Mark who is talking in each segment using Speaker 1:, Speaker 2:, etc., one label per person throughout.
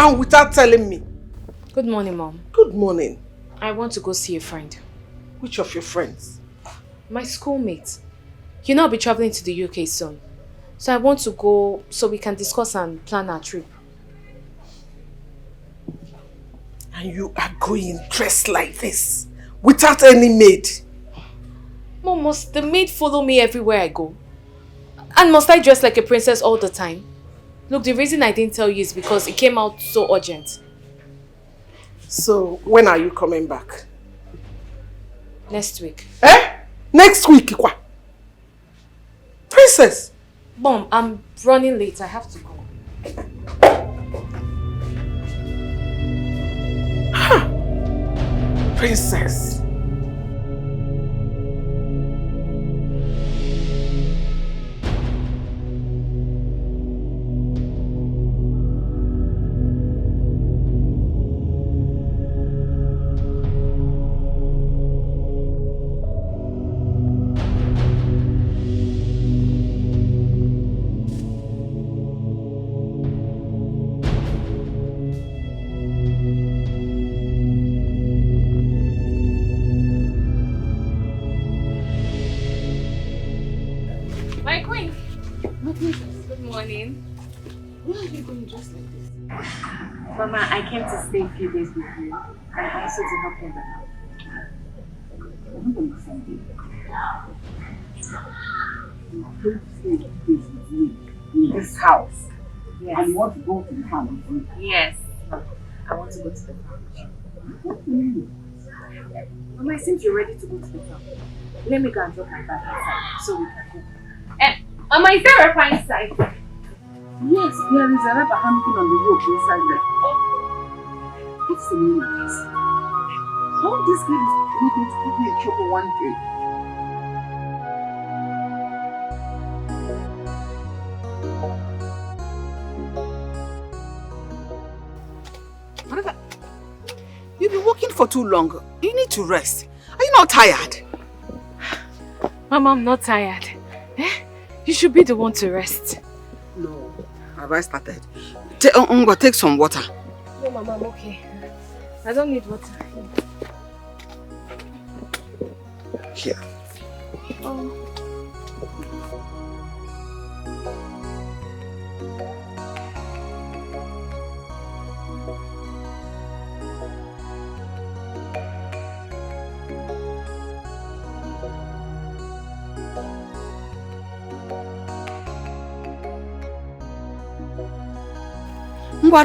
Speaker 1: and without telling me?
Speaker 2: Good morning, Mom.
Speaker 1: Good morning.
Speaker 2: I want to go see a friend.
Speaker 1: Which of your friends?
Speaker 2: My schoolmate. You know I'll be traveling to the UK soon. So I want to go so we can discuss and plan our trip.
Speaker 1: And you are going dressed like this, without any maid?
Speaker 2: Mom, must the maid follow me everywhere I go? And must I dress like a princess all the time? Look, the reason I didn't tell you is because it came out so urgent.
Speaker 1: So, when are you coming back?
Speaker 2: Next week.
Speaker 1: Eh? Next week, Ikwa? Princess!
Speaker 2: Mom, I'm running late. I have to go.
Speaker 1: Princess.
Speaker 2: Mama, I came to stay a few days with you and also to help in the house.
Speaker 3: I don't understand you. You came to stay a few days with me in this house.
Speaker 2: Yes.
Speaker 3: And you want to go to the farm with me?
Speaker 2: Yes. I want to go to the farm.
Speaker 3: What do you mean?
Speaker 2: Mama, it seems you're ready to go to the farm. Let me go and drop my bag inside so we can go. Mama, is there a fire inside?
Speaker 3: Yes, there is a rubber hanging on the rope inside there. What's the meaning of this? All this girl is not going to put me in trouble one day. Whatever. You've been working for too long. You need to rest. Are you not tired?
Speaker 2: Mama, I'm not tired. You should be the one to rest.
Speaker 3: No. Have I started? Take some water.
Speaker 2: No, Mama, I'm okay. I don't need water.
Speaker 3: Here.
Speaker 2: Oh.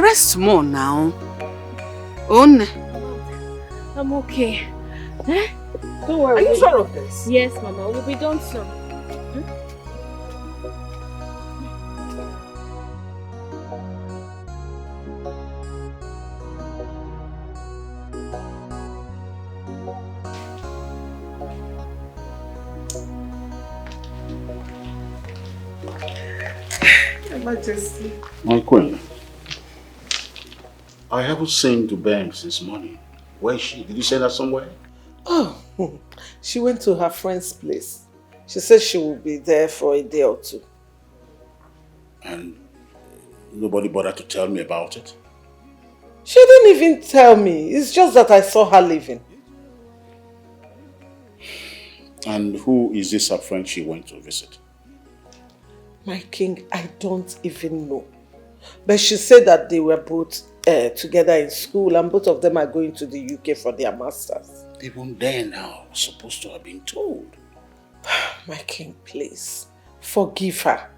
Speaker 3: Rest more now. Mama,
Speaker 2: I'm okay. Don't worry.
Speaker 1: Are you sure of this?
Speaker 2: Yes, Mama. We'll be done soon.
Speaker 1: Majesty.
Speaker 4: My queen, I haven't seen Dubem since morning. Where is she? Did you send her somewhere?
Speaker 1: Oh, she went to her friend's place. She said she will be there for a day or two.
Speaker 4: And nobody bothered to tell me about it?
Speaker 1: She didn't even tell me. It's just that I saw her leaving.
Speaker 4: And who is this her friend she went to visit?
Speaker 1: My king, I don't even know. But she said that they were both together in school and both of them are going to the UK for their masters.
Speaker 4: Even then now, supposed to have been told.
Speaker 1: My king, please, forgive her.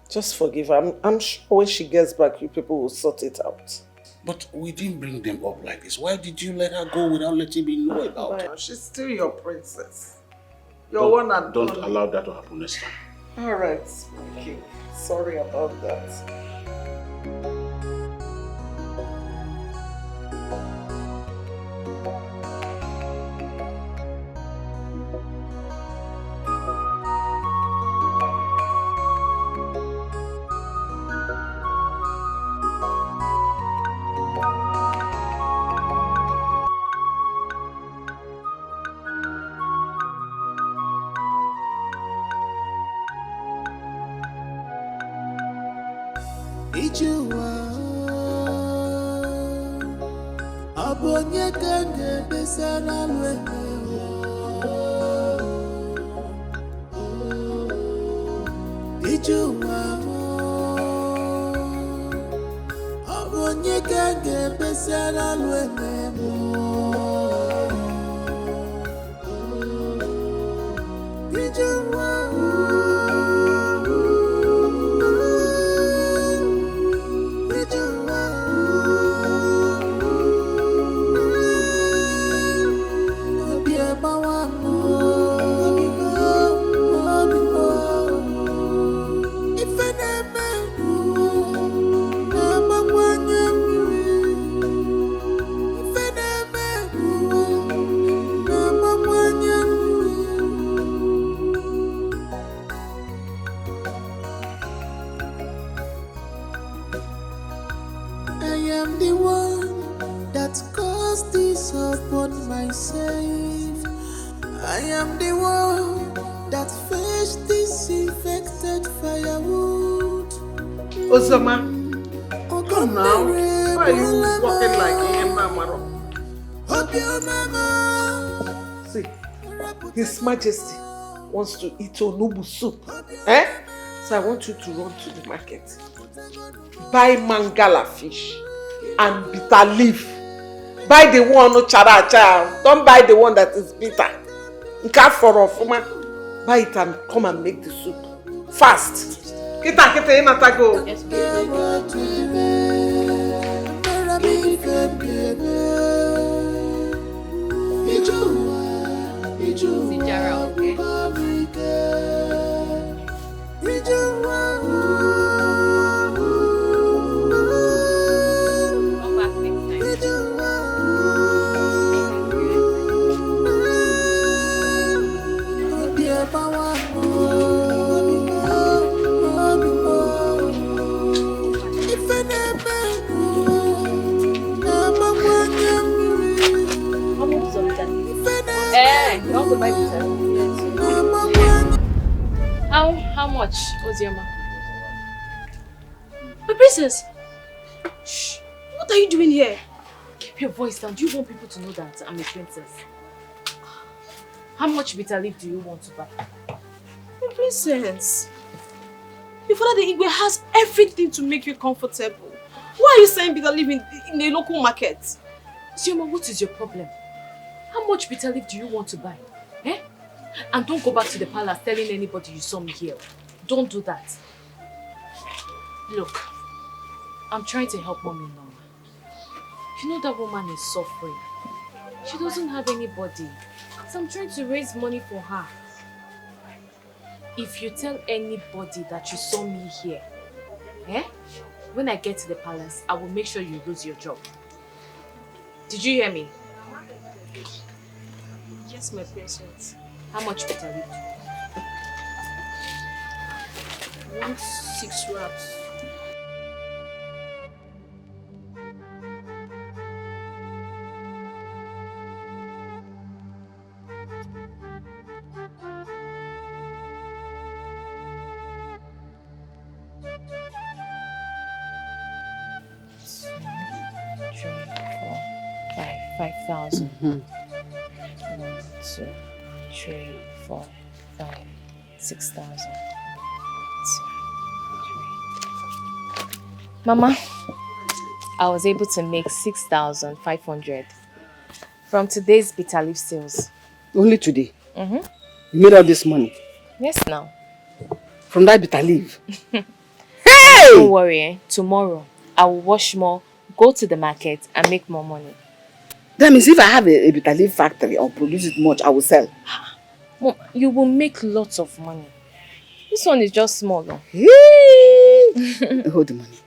Speaker 1: Just forgive her. I'm sure when she gets back, you people will sort it out.
Speaker 4: But we didn't bring them up like this. Why did you let her go without letting me know about it?
Speaker 1: She's still your princess. Your one and
Speaker 4: Don't
Speaker 1: only.
Speaker 4: allow that to happen next time.
Speaker 1: All right, my king. Sorry about that. Ozoma, come now. Why are you walking like a mamaro? See, His Majesty wants to eat onubu soup. Eh? So I want you to run to the market. Buy mangala fish and bitter leaf. Buy the one no chara chara. Don't buy the one that is bitter. Buy it and come and make the soup. Fast. Kita inatago.
Speaker 2: Yes, Sijara, okay? Come back next time. You want to buy pizza? How much, Ozioma?
Speaker 5: But princess, shh, what are you doing here?
Speaker 2: Keep your voice down. Do you want people to know that I'm a princess? How much bitter leaf do you want to buy?
Speaker 5: But princess, your father the Igwe has everything to make you comfortable. Why are you saying bitter leaf in a local market?
Speaker 2: Ozioma, what is your problem? How much bitter leaf do you want to buy? Eh? And don't go back to the palace telling anybody you saw me here. Don't do that. Look, I'm trying to help Mommy Norma. You know that woman is suffering. She doesn't have anybody. So I'm trying to raise money for her. If you tell anybody that you saw me here, eh? When I get to the palace, I will make sure you lose your job. Did you hear me?
Speaker 5: Yes, my princess.
Speaker 2: How much bitter leaf?
Speaker 5: 6 wraps.
Speaker 2: $5,000. 1, 2, 3, 4, 5, 6,000. Mama, I was able to make 6,500 from today's bitter leaf sales.
Speaker 3: Only today?
Speaker 2: Mm-hmm.
Speaker 3: You made all this money?
Speaker 2: Yes, now.
Speaker 3: From that bitter leaf?
Speaker 2: Hey! Don't worry, eh? Tomorrow, I will wash more, go to the market and make more money.
Speaker 3: That means if I have a bitter leaf factory or produce it much, I will sell.
Speaker 2: Mom, you will make lots of money. This one is just small though.
Speaker 3: Hold the money.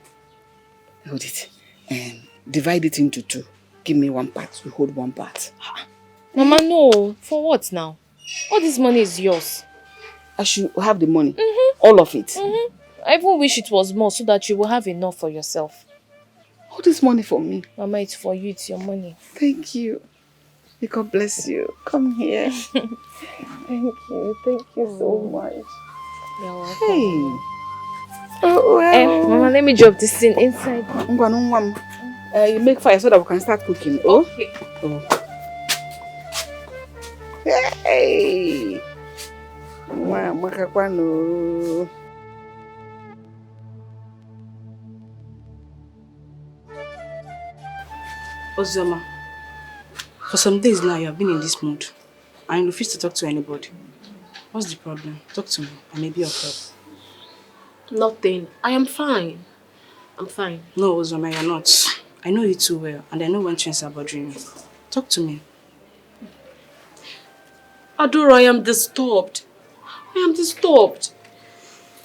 Speaker 3: Hold it. And divide it into 2. Give me 1 part. We hold 1 part.
Speaker 2: Mama, no. For what now? All this money is yours.
Speaker 3: I should have the money. All of it.
Speaker 2: I even wish it was more so that you will have enough for yourself.
Speaker 3: All this money for me.
Speaker 2: Mama, it's for you. It's your money.
Speaker 3: Thank you. May God bless you. Come here. Thank you. Thank you so much.
Speaker 2: You're welcome.
Speaker 3: Hey. Oh, well.
Speaker 2: Mama, let me drop this thing inside.
Speaker 3: You make fire so that we can start cooking. Oh?
Speaker 2: Okay.
Speaker 3: Oh. Hey! Makakwano.
Speaker 5: Ozoma, for some days now you have been in this mood and you refuse to talk to anybody. What's the problem? Talk to me. I may be of help.
Speaker 2: Nothing. I am fine. I'm fine.
Speaker 5: No, Ozoma, you're not. I know you too well and I know when things are bothering you. Talk to me.
Speaker 2: Adora, I am disturbed. I am disturbed.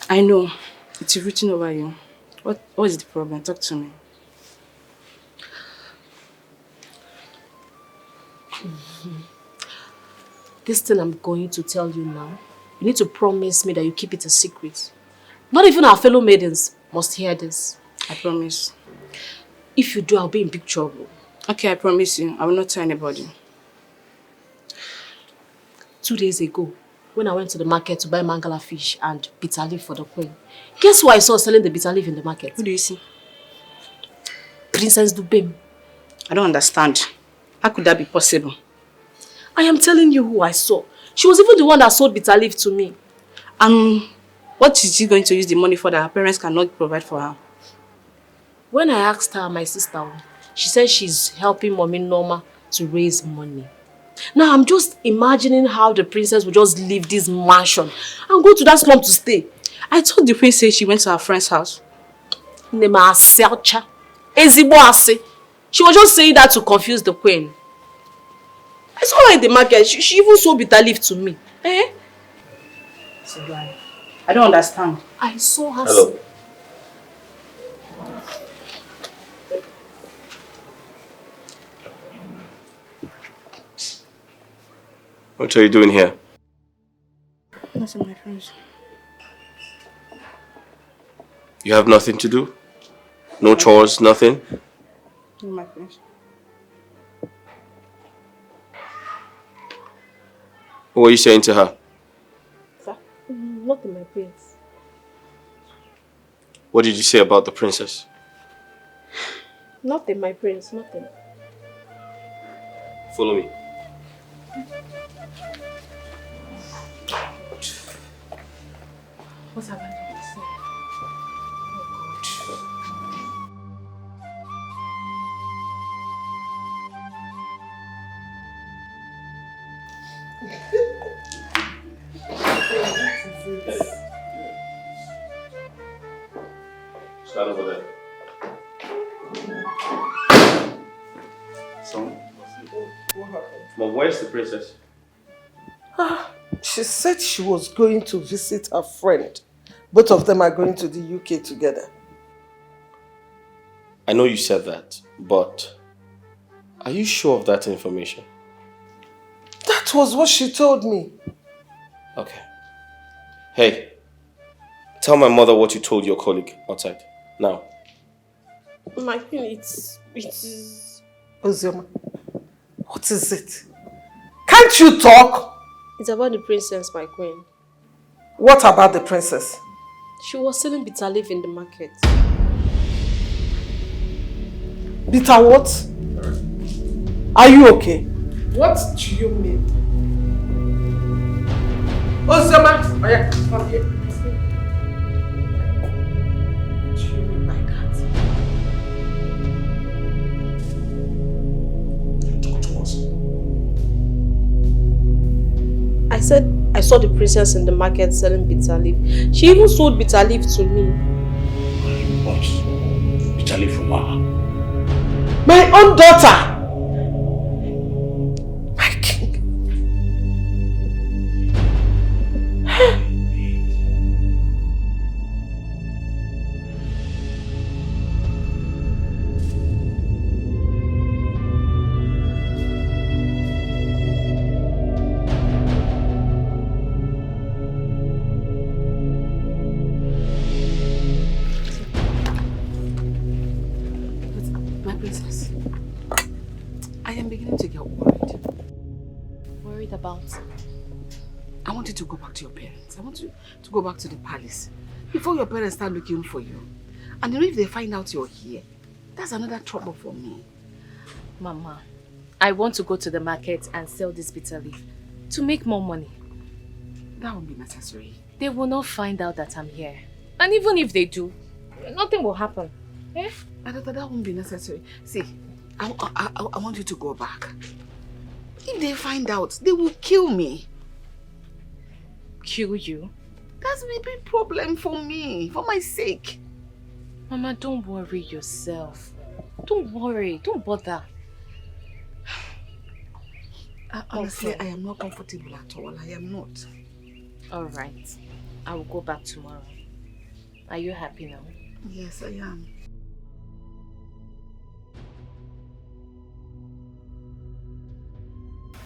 Speaker 5: I know. It's written over you. What is the problem? Talk to me.
Speaker 2: This thing I'm going to tell you now, you need to promise me that you keep it a secret. Not even our fellow maidens must hear this.
Speaker 5: I promise.
Speaker 2: If you do, I'll be in big trouble.
Speaker 5: Okay, I promise you. I will not tell anybody.
Speaker 2: 2 days ago, when I went to the market to buy mangala fish and bitter leaf for the queen, guess who I saw selling the bitter leaf in the market?
Speaker 5: Who do you see?
Speaker 2: Princess Dubem.
Speaker 5: I don't understand. How could that be possible?
Speaker 2: I am telling you who I saw. She was even the one that sold bitter leaf to me.
Speaker 5: What is she going to use the money for that her parents cannot provide for her?
Speaker 2: When I asked her, my sister, she said she's helping mommy Norma to raise money. Now I'm just imagining how the princess would just leave this mansion and go to that slum to stay.
Speaker 5: I told the princess she went to her friend's house.
Speaker 2: Nema Selcha. Ezibo Ase. She was just saying that to confuse the queen. I saw her in the market. She even sold bitter leaf to me. Eh?
Speaker 5: I don't understand.
Speaker 2: I saw her.
Speaker 6: Hello. What are you doing here?
Speaker 5: Nothing, my friends.
Speaker 6: You have nothing to do? No chores, nothing?
Speaker 5: No, my friends.
Speaker 6: What are you saying to her?
Speaker 2: Sir? Nothing, my prince.
Speaker 6: What did you say about the princess?
Speaker 2: Nothing, my prince, nothing.
Speaker 6: Follow me.
Speaker 2: What have I done to say?
Speaker 6: Stand over there.
Speaker 1: What happened?
Speaker 6: Mom, where's the princess?
Speaker 1: She said she was going to visit her friend. Both of them are going to the UK together.
Speaker 6: I know you said that, but are you sure of that information?
Speaker 1: That was what she told me.
Speaker 6: Okay. Hey, tell my mother what you told your colleague outside. Now.
Speaker 2: My queen, it is...
Speaker 1: Ozioma, what is it? Can't you talk?
Speaker 2: It's about the princess, my queen.
Speaker 1: What about the princess?
Speaker 2: She was selling bitter leaf in the market.
Speaker 1: Bitter what? Are you okay? What do you mean? Ozioma, come here. What do you mean by that?
Speaker 4: Talk to us.
Speaker 2: I said I saw the princess in the market selling bitter leaf. She even sold bitter leaf to me.
Speaker 4: What? Bitter leaf from her?
Speaker 1: My own daughter! My king.
Speaker 5: My princess, I am beginning to get worried.
Speaker 2: Worried about?
Speaker 5: I want you to go back to your parents. I want you to go back to the palace before your parents start looking for you. And if they find out you're here,
Speaker 3: That's another trouble for me.
Speaker 2: Mama, I want to go to the market and sell this bitter leaf to make more money.
Speaker 3: That won't be necessary.
Speaker 2: They will not find out that I'm here. And even if they do, nothing will happen. Eh?
Speaker 3: That won't be necessary. See, I want you to go back. If they find out, they will kill me.
Speaker 2: Kill you?
Speaker 3: That's a big problem for me, for my sake.
Speaker 2: Mama, don't worry yourself. Don't worry, don't bother.
Speaker 3: Honestly, I am not comfortable at all. I am not.
Speaker 2: Alright, I will go back tomorrow. Are you happy now?
Speaker 3: Yes, I am.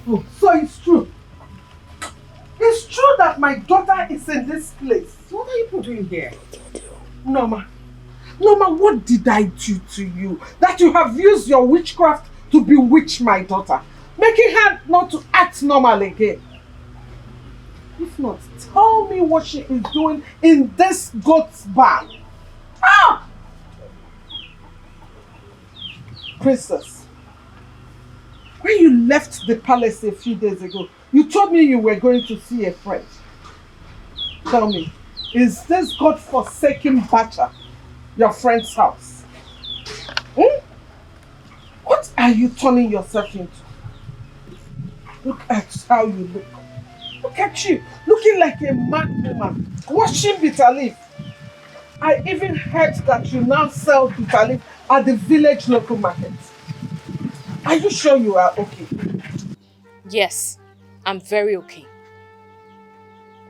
Speaker 1: Oh, so it's true. It's true that my daughter is in this place.
Speaker 3: What are you doing here?
Speaker 1: Norma, what did I do to you? That you have used your witchcraft to bewitch my daughter, making her not to act normal again. If not, tell me what she is doing in this goat's barn. Ah! Princess, when you left the palace a few days ago, you told me you were going to see a friend. Tell me, is this God-forsaken Bacha your friend's house? What are you turning yourself into? Look at how you look. Look at you, looking like a mad woman, washing bitter leaf. I even heard that you now sell bitter leaf at the village local market. Are you sure you are okay?
Speaker 2: Yes, I'm very okay.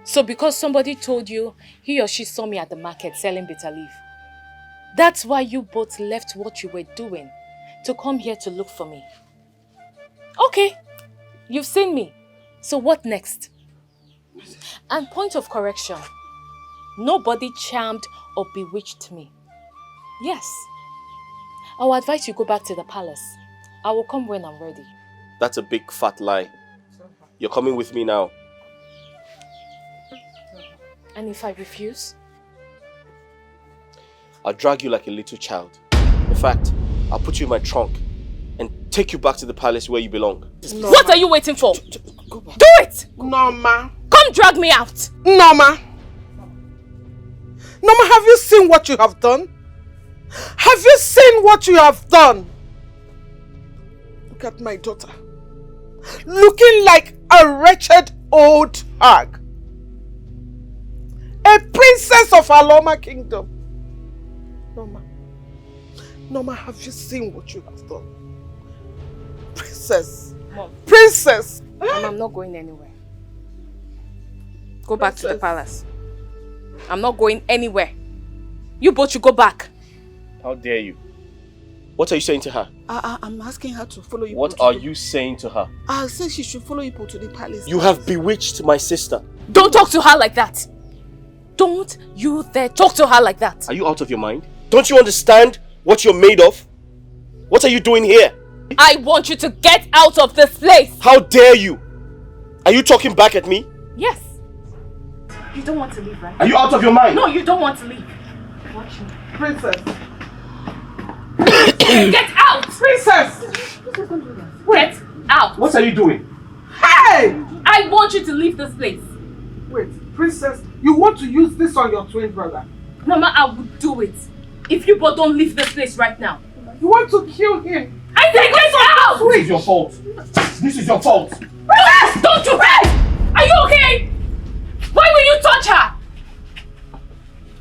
Speaker 2: So because somebody told you he or she saw me at the market selling bitter leaf, that's why you both left what you were doing to come here to look for me. Okay, you've seen me. So what next? And point of correction, nobody charmed or bewitched me. Yes, I will advise you go back to the palace. I will come when I'm ready.
Speaker 6: That's a big fat lie. You're coming with me now.
Speaker 2: And if I refuse?
Speaker 6: I'll drag you like a little child. In fact, I'll put you in my trunk and take you back to the palace where you belong.
Speaker 2: Norma. What are you waiting for?
Speaker 3: Go back.
Speaker 2: Do it!
Speaker 1: Norma.
Speaker 2: Come drag me out!
Speaker 1: Norma, have you seen what you have done? Have you seen what you have done? Look at my daughter. Looking like a wretched old hag. A princess of Aloma Kingdom. Norma, have you seen what you have done? Princess.
Speaker 2: Mom.
Speaker 1: Princess.
Speaker 2: Mom, I'm not going anywhere. Go back to the palace. I'm not going anywhere. You both should go back.
Speaker 6: How dare you? What are you saying to her?
Speaker 3: I'm asking her to follow you.
Speaker 6: What are you saying to her?
Speaker 3: I said she should follow you to the palace.
Speaker 6: You have bewitched my sister.
Speaker 2: Don't talk to her like that. Don't you dare talk to her like that.
Speaker 6: Are you out of your mind? Don't you understand what you're made of? What are you doing here?
Speaker 2: I want you to get out of this place.
Speaker 6: How dare you? Are you talking back at me?
Speaker 2: Yes. You don't want to leave, right?
Speaker 6: Are you out of your mind?
Speaker 2: No, you don't want to leave. Watch me.
Speaker 1: Princess.
Speaker 2: Get out!
Speaker 1: Princess!
Speaker 2: Get out!
Speaker 6: What are you doing?
Speaker 1: Hey!
Speaker 2: I want you to leave this place.
Speaker 1: Wait, Princess, you want to use this on your twin brother?
Speaker 2: Mama, I would do it. If you both don't leave this place right now.
Speaker 1: You want to kill him?
Speaker 2: I said get out!
Speaker 6: This is your fault. This is your fault.
Speaker 2: Relax! Don't you run! Are you okay? Why will you touch her?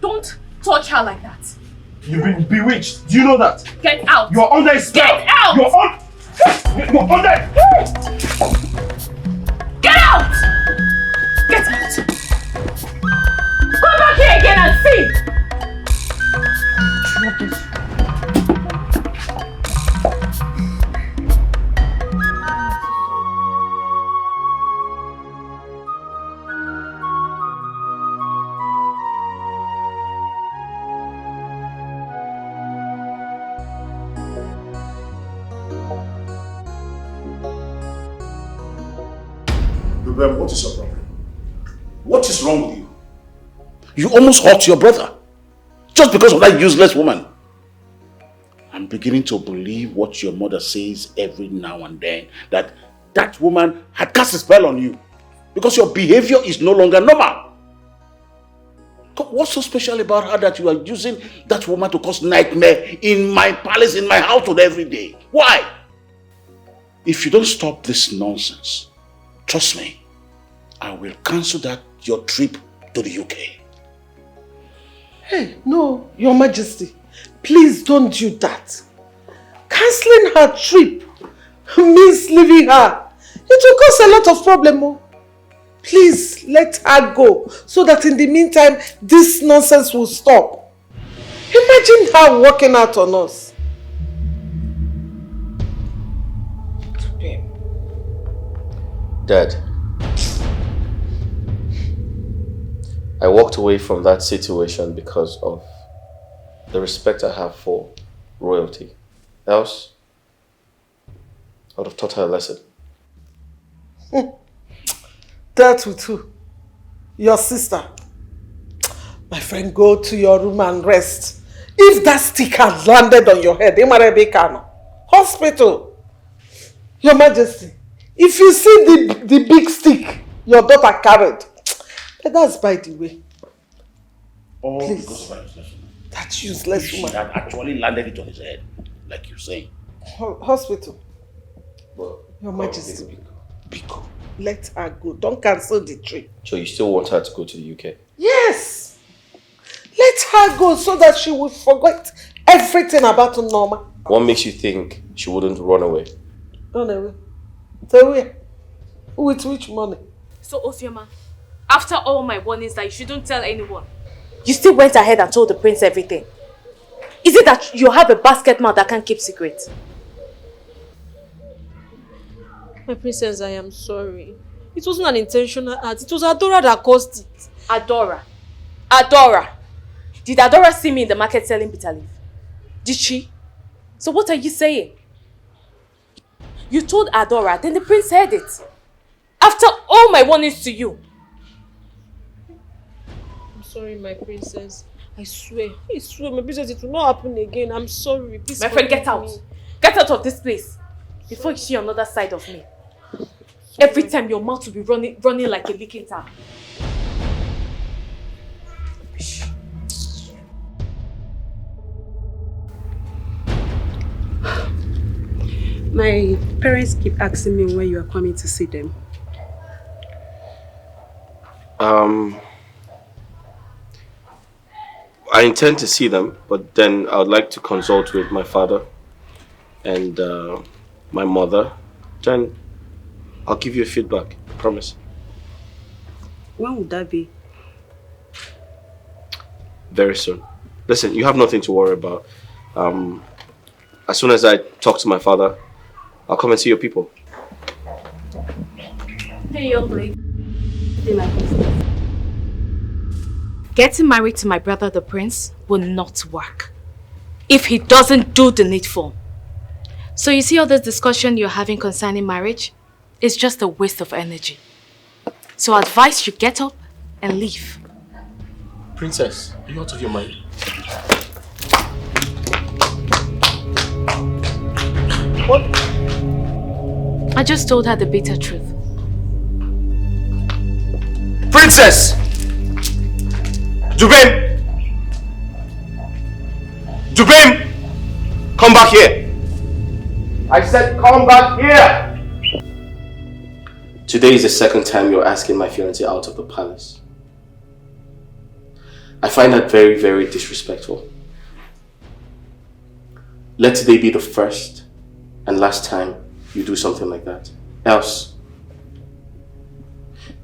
Speaker 2: Don't touch her like that.
Speaker 6: You've been bewitched. Do you know that?
Speaker 2: Get out!
Speaker 6: You're under a spell.
Speaker 2: Get out!
Speaker 6: You're under.
Speaker 2: Get out! Get out! Come back here again and see!
Speaker 4: Dubem, what is your problem? What is wrong with you? You almost hurt your brother. Just because of that useless woman. I'm beginning to believe what your mother says every now and then, that that woman had cast a spell on you because your behavior is no longer normal. What's so special about her that you are using that woman to cause nightmare in my palace, in my household every day? Why? If you don't stop this nonsense, trust me, I will cancel your trip to the UK.
Speaker 1: Hey, no, Your Majesty. Please don't do that. Cancelling her trip means leaving her. It will cause a lot of problem. Please let her go so that in the meantime this nonsense will stop. Imagine her walking out on us.
Speaker 6: Dad, I walked away from that situation because of the respect I have for royalty. Else, I would have taught her a lesson.
Speaker 1: That with who? Your sister. My friend, go to your room and rest. If that stick had landed on your head, hospital. Your Majesty, if you see the big stick your daughter carried, that's by the way.
Speaker 4: Oh,
Speaker 1: please.
Speaker 4: Because of her useless.
Speaker 1: That useless woman.
Speaker 4: She had actually landed it on his head, like you're saying.
Speaker 1: Hospital.
Speaker 6: Well,
Speaker 1: Your Majesty. Biko. Let her go. Don't cancel the trip.
Speaker 6: So you still want her to go to the UK?
Speaker 1: Yes. Let her go so that she will forget everything about Norma.
Speaker 6: What makes you think she wouldn't run away?
Speaker 1: Run away. So where? With which money?
Speaker 2: So Osioma, after all my warnings that you shouldn't tell anyone, you still went ahead and told the prince everything. Is it that you have a basket mouth that can't keep secrets?
Speaker 5: My princess, I am sorry. It wasn't an intentional act. It was Adora that caused it.
Speaker 2: Adora. Adora. Did Adora see me in the market selling bitter leaf? Did she? So what are you saying? You told Adora, then the prince heard it. After all my warnings to you.
Speaker 5: I'm sorry, my princess. I swear, my princess, it will not happen again. I'm sorry. Please
Speaker 2: my friend, get out.
Speaker 5: Me.
Speaker 2: Get out of this place. Before you see another side of me. Every time your mouth will be running like a leaking tap.
Speaker 7: My parents keep asking me when you are coming to see them.
Speaker 6: I intend to see them, but then I would like to consult with my father and my mother. Then I'll give you a feedback, I promise.
Speaker 7: When would that be?
Speaker 6: Very soon. Listen, you have nothing to worry about. As soon as I talk to my father, I'll come and see your people.
Speaker 2: Hey, young lady. Getting married to my brother, the prince, will not work if he doesn't do the needful. So you see all this discussion you're having concerning marriage? It's just a waste of energy. So I advise you get up and leave.
Speaker 6: Princess, are you out of your mind?
Speaker 1: What?
Speaker 2: I just told her the bitter truth.
Speaker 6: Princess! Dubem! Dubem! Come back here! I said come back here! Today is the second time you're asking my fiancé out of the palace. I find that very, very disrespectful. Let today be the first and last time you do something like that. Else,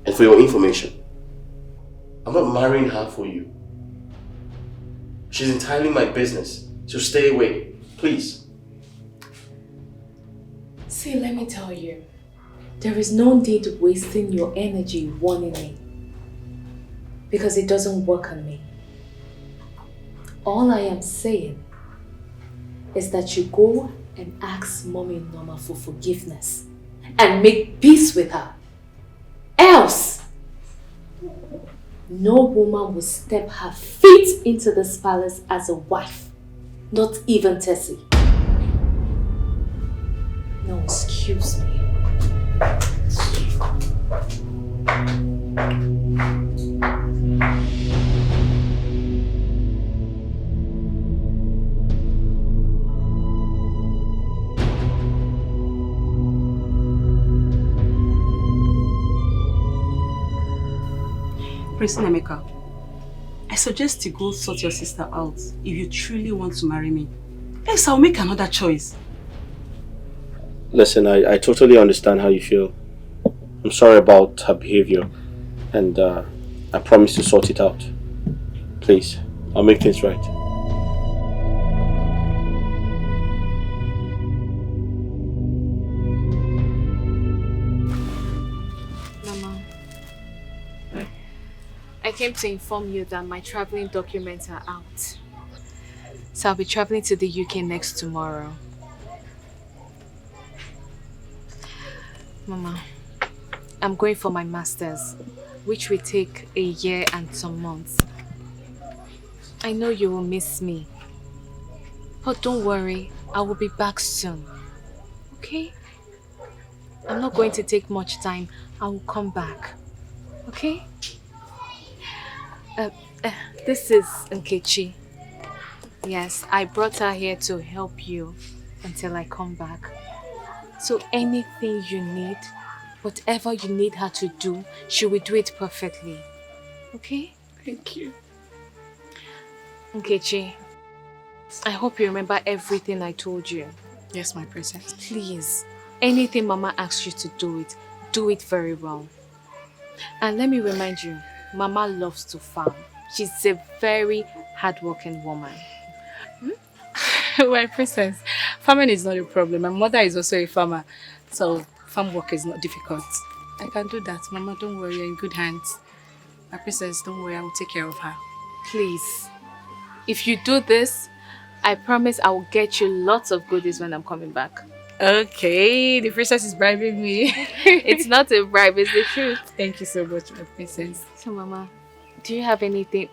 Speaker 6: and for your information, I'm not marrying her for you. She's entirely my business, so stay away, please.
Speaker 2: See, let me tell you, there is no need wasting your energy warning me, because it doesn't work on me. All I am saying is that you go and ask Mommy Norma for forgiveness and make peace with her. Else, no woman will step her feet into this palace as a wife, not even Tessy. Excuse me.
Speaker 7: President Emeka, I suggest you go sort your sister out if you truly want to marry me. Else I'll make another choice.
Speaker 6: Listen, I totally understand how you feel. I'm sorry about her behavior, and I promise to sort it out. Please, I'll make things right.
Speaker 2: Mama, I came to inform you that my traveling documents are out. So I'll be traveling to the UK next tomorrow. Mama, I'm going for my master's, which will take a year and some months. I know you will miss me, but don't worry, I will be back soon. Okay? I'm not going to take much time. I will come back. Okay? This is Nkechi. Yes, I brought her here to help you until I come back. So anything you need, whatever you need her to do, she will do it perfectly. Okay?
Speaker 1: Thank you.
Speaker 2: Nkechi, I hope you remember everything I told you.
Speaker 7: Yes, my princess.
Speaker 2: Please, anything Mama asks you to do it very well. And let me remind you, Mama loves to farm. She's a very hardworking woman.
Speaker 7: My princess, farming is not a problem. My mother is also a farmer, so farm work is not difficult. I can do that. Mama, don't worry, you're in good hands. My princess, don't worry, I will take care of her.
Speaker 2: Please, if you do this, I promise I will get you lots of goodies when I'm coming back.
Speaker 7: Okay, the princess is bribing me.
Speaker 2: It's not a bribe, it's the truth.
Speaker 7: Thank you so much, my princess.
Speaker 2: So, Mama, do you have anything?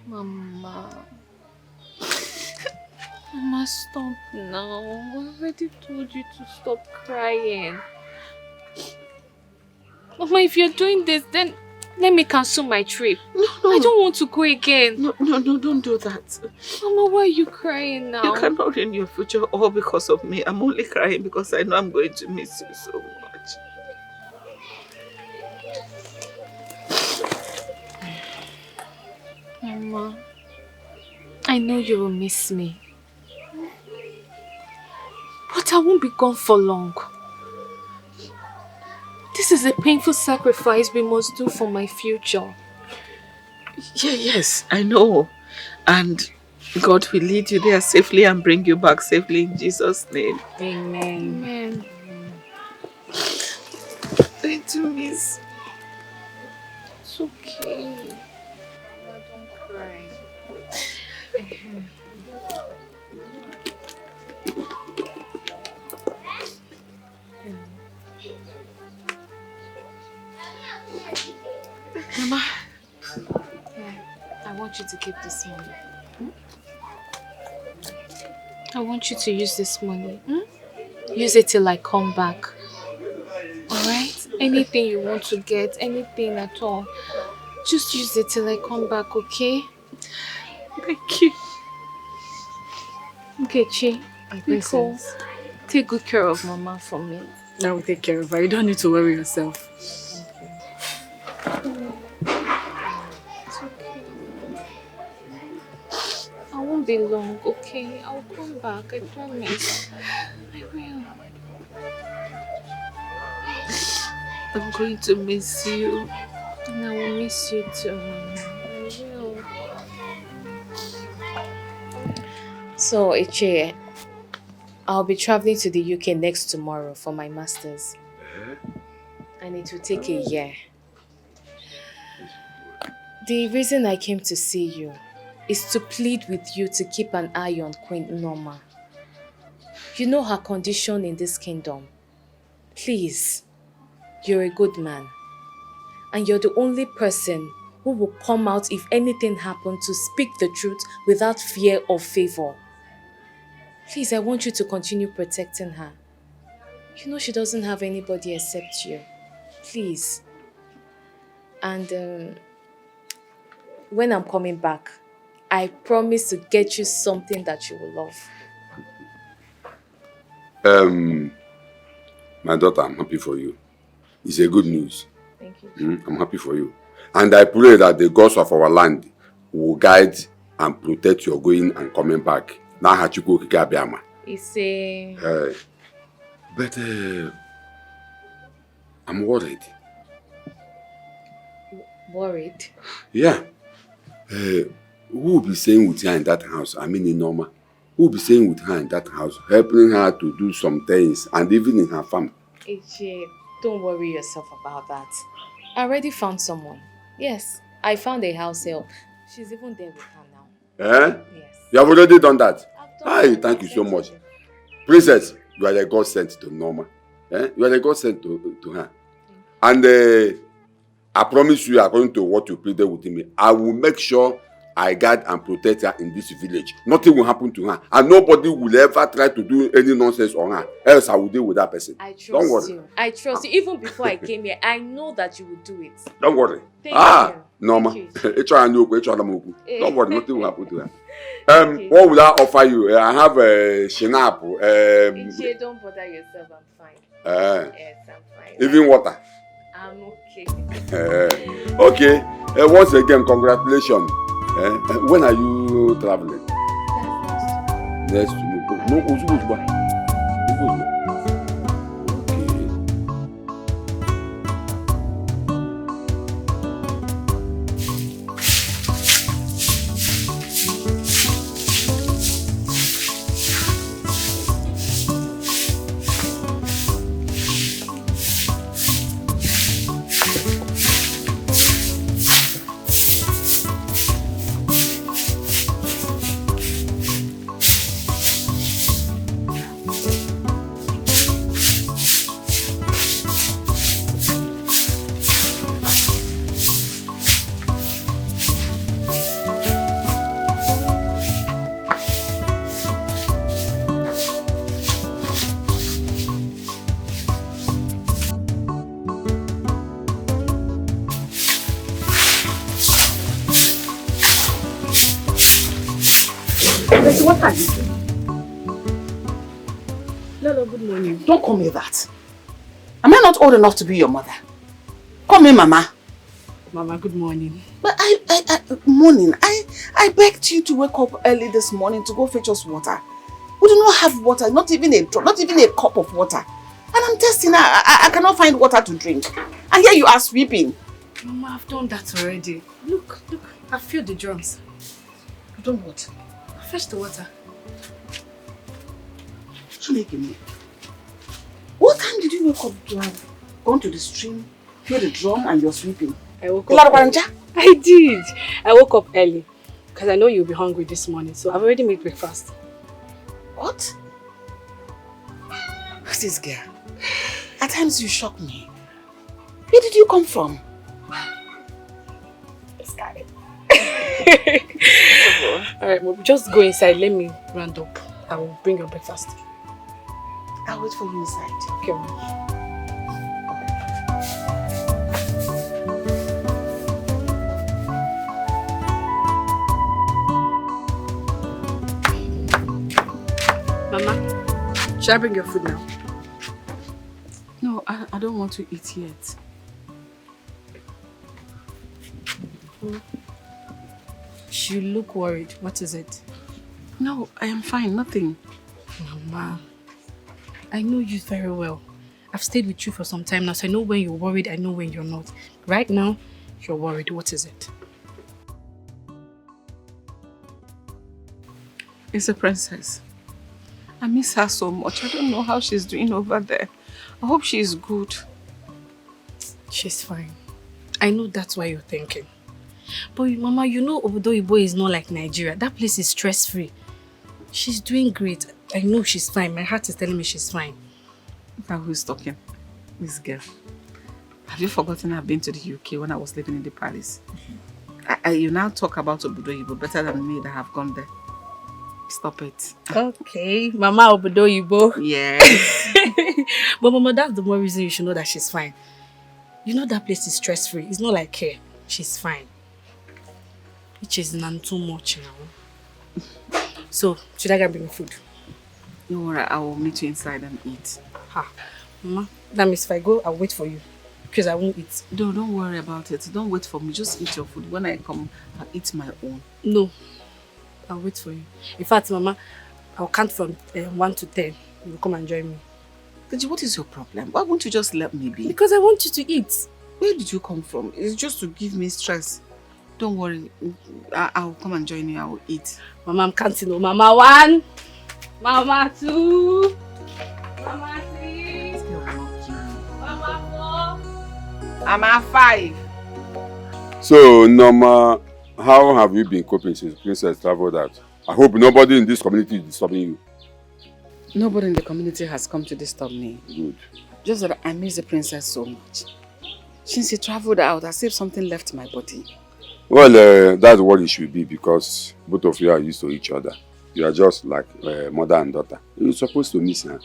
Speaker 2: Mama, stop now. I already told you to stop crying. Mama, if you're doing this, then let me cancel my trip.
Speaker 1: No.
Speaker 2: I don't want to go again.
Speaker 1: No, don't do that.
Speaker 2: Mama, why are you crying now?
Speaker 1: You cannot ruin your future all because of me. I'm only crying because I know I'm going to miss you so much.
Speaker 2: Mama, I know you will miss me. But I won't be gone for long. This is a painful sacrifice we must do for my future.
Speaker 1: Yes, I know. And God will lead you there safely and bring you back safely in Jesus' name.
Speaker 7: Amen.
Speaker 2: Amen.
Speaker 1: Going to miss.
Speaker 2: It's okay. Mama, don't cry.
Speaker 1: Mama.
Speaker 2: Yeah, I want you to keep this money. I want you to use this money. Use it till I come back. Alright? Anything you want to get, anything at all, just use it till I come back, okay?
Speaker 1: Thank you.
Speaker 2: Nkechi, Biko, take good care of Mama for me.
Speaker 7: I will take care of her. You don't need to worry yourself.
Speaker 2: I won't be long, okay? I'll come back, I promise. I will.
Speaker 1: I'm going to miss you.
Speaker 2: And I will miss you too, Mama. I will. So, Ichie, I'll be traveling to the UK next tomorrow for my master's. And it will take a year. The reason I came to see you is to plead with you to keep an eye on Queen Norma. You know her condition in this kingdom. Please, you're a good man. And you're the only person who will come out if anything happens to speak the truth without fear or favor. Please, I want you to continue protecting her. You know she doesn't have anybody except you. Please. And when I'm coming back, I promise to get you something that you will love.
Speaker 8: My daughter, I'm happy for you. It's a good news.
Speaker 2: Thank you.
Speaker 8: I'm happy for you. And I pray that the gods of our land will guide and protect your going and coming back.
Speaker 2: It's a...
Speaker 8: But I'm worried.
Speaker 2: Worried?
Speaker 8: Yeah. Who will be staying with her in that house? I mean in Norma. Who will be staying with her in that house, helping her to do some things, and even in her farm?
Speaker 2: Ichie, don't worry yourself about that. I already found someone. Yes, I found a house help. She's even there with her now.
Speaker 8: Eh?
Speaker 2: Yes.
Speaker 8: You have already done that?
Speaker 2: I've done
Speaker 8: Thank you so much. Princess, you are the God sent to Norma. Eh? You are the God sent to her. And I promise you, according to what you pleaded with me, I will make sure I guard and protect her in this village. Nothing will happen to her. And nobody will ever try to do any nonsense on her. Else I will deal with that person.
Speaker 2: I trust
Speaker 8: Don't worry.
Speaker 2: you. I trust you. Even before I came here, I know that you will do it.
Speaker 8: Don't worry.
Speaker 2: Thank you.
Speaker 8: Norma.
Speaker 2: Thank you.
Speaker 8: Don't worry, nothing will happen to her. What will I offer you? I have a shinap.
Speaker 2: Ichie, don't bother yourself. I'm fine. Yes, I'm fine.
Speaker 8: Even water.
Speaker 2: I'm okay.
Speaker 8: Okay. Once again, congratulations. When are you traveling? Next week. No, okay.
Speaker 3: What are you doing?
Speaker 7: Lolo, good morning.
Speaker 3: Don't call me that. Am I not old enough to be your mother? Call me Mama.
Speaker 7: Mama, good morning.
Speaker 3: But morning. I begged you to wake up early this morning to go fetch us water. We do not have water, not even a cup of water. And I'm testing. I cannot find water to drink. And here you are sweeping.
Speaker 7: Mama, I've done that already. Look, I've filled the drums.
Speaker 3: You done what?
Speaker 7: Fetch the water.
Speaker 3: What time did you wake up to have gone to the stream, fill the drum, and you're sweeping?
Speaker 7: I woke up early. I did. I woke up early because I know you'll be hungry this morning, so I've already made breakfast.
Speaker 3: What? Who's this girl? At times you shock me. Where did you come from?
Speaker 7: Alright, Mom, just go inside. Let me round up. I will bring your breakfast.
Speaker 3: I'll wait for you inside.
Speaker 7: Okay, Mom. Mama, should I bring your food now?
Speaker 3: No, I don't want to eat yet.
Speaker 7: You look worried. What is it?
Speaker 3: No, I am fine. Nothing.
Speaker 7: Mama, I know you very well. I've stayed with you for some time now, so I know when you're worried, I know when you're not. Right now, you're worried. What is it?
Speaker 3: It's a princess. I miss her so much. I don't know how she's doing over there. I hope she's good.
Speaker 7: She's fine. I know that's why you're thinking. But Mama, you know Obodo is not like Nigeria. That place is stress-free. She's doing great. I know she's fine. My heart is telling me she's fine.
Speaker 3: Look at who's talking. This girl. Have you forgotten I've been to the UK when I was living in the palace? You now talk about Obodo better than me that have gone there. Stop it.
Speaker 7: Okay, Mama Obodo Yibo.
Speaker 3: Yes.
Speaker 7: But Mama, that's the more reason you should know that she's fine. You know that place is stress-free. It's not like here. She's fine. Which is none too much now. So, should I go bring food?
Speaker 3: No worry, I will meet you inside and eat.
Speaker 7: Ha. Mama, that means if I go, I'll wait for you. Because I won't eat.
Speaker 3: No, don't worry about it. Don't wait for me. Just eat your food. When I come, I'll eat my own.
Speaker 7: No. I'll wait for you. In fact, Mama, I'll count from 1 to 10. You will come and join me.
Speaker 3: Deji, what is your problem? Why won't you just let me be?
Speaker 7: Because I want you to eat.
Speaker 3: Where did you come from? It's just to give me stress. Don't worry. I'll come and join you. I will eat.
Speaker 7: Mama, I'm counting. Oh, Mama 1. Mama 2. Mama 3.
Speaker 3: This girl will not kill me.
Speaker 7: Mama 4.
Speaker 3: I'm at 5.
Speaker 8: So, Norma, how have you been coping since Princess traveled out? I hope nobody in this community is disturbing you.
Speaker 3: Nobody in the community has come to disturb me.
Speaker 8: Good.
Speaker 3: Just that I miss the princess so much. Since he traveled out, as if something left my body.
Speaker 8: Well, that's what it should be because both of you are used to each other. You are just like mother and daughter. You're supposed to miss her.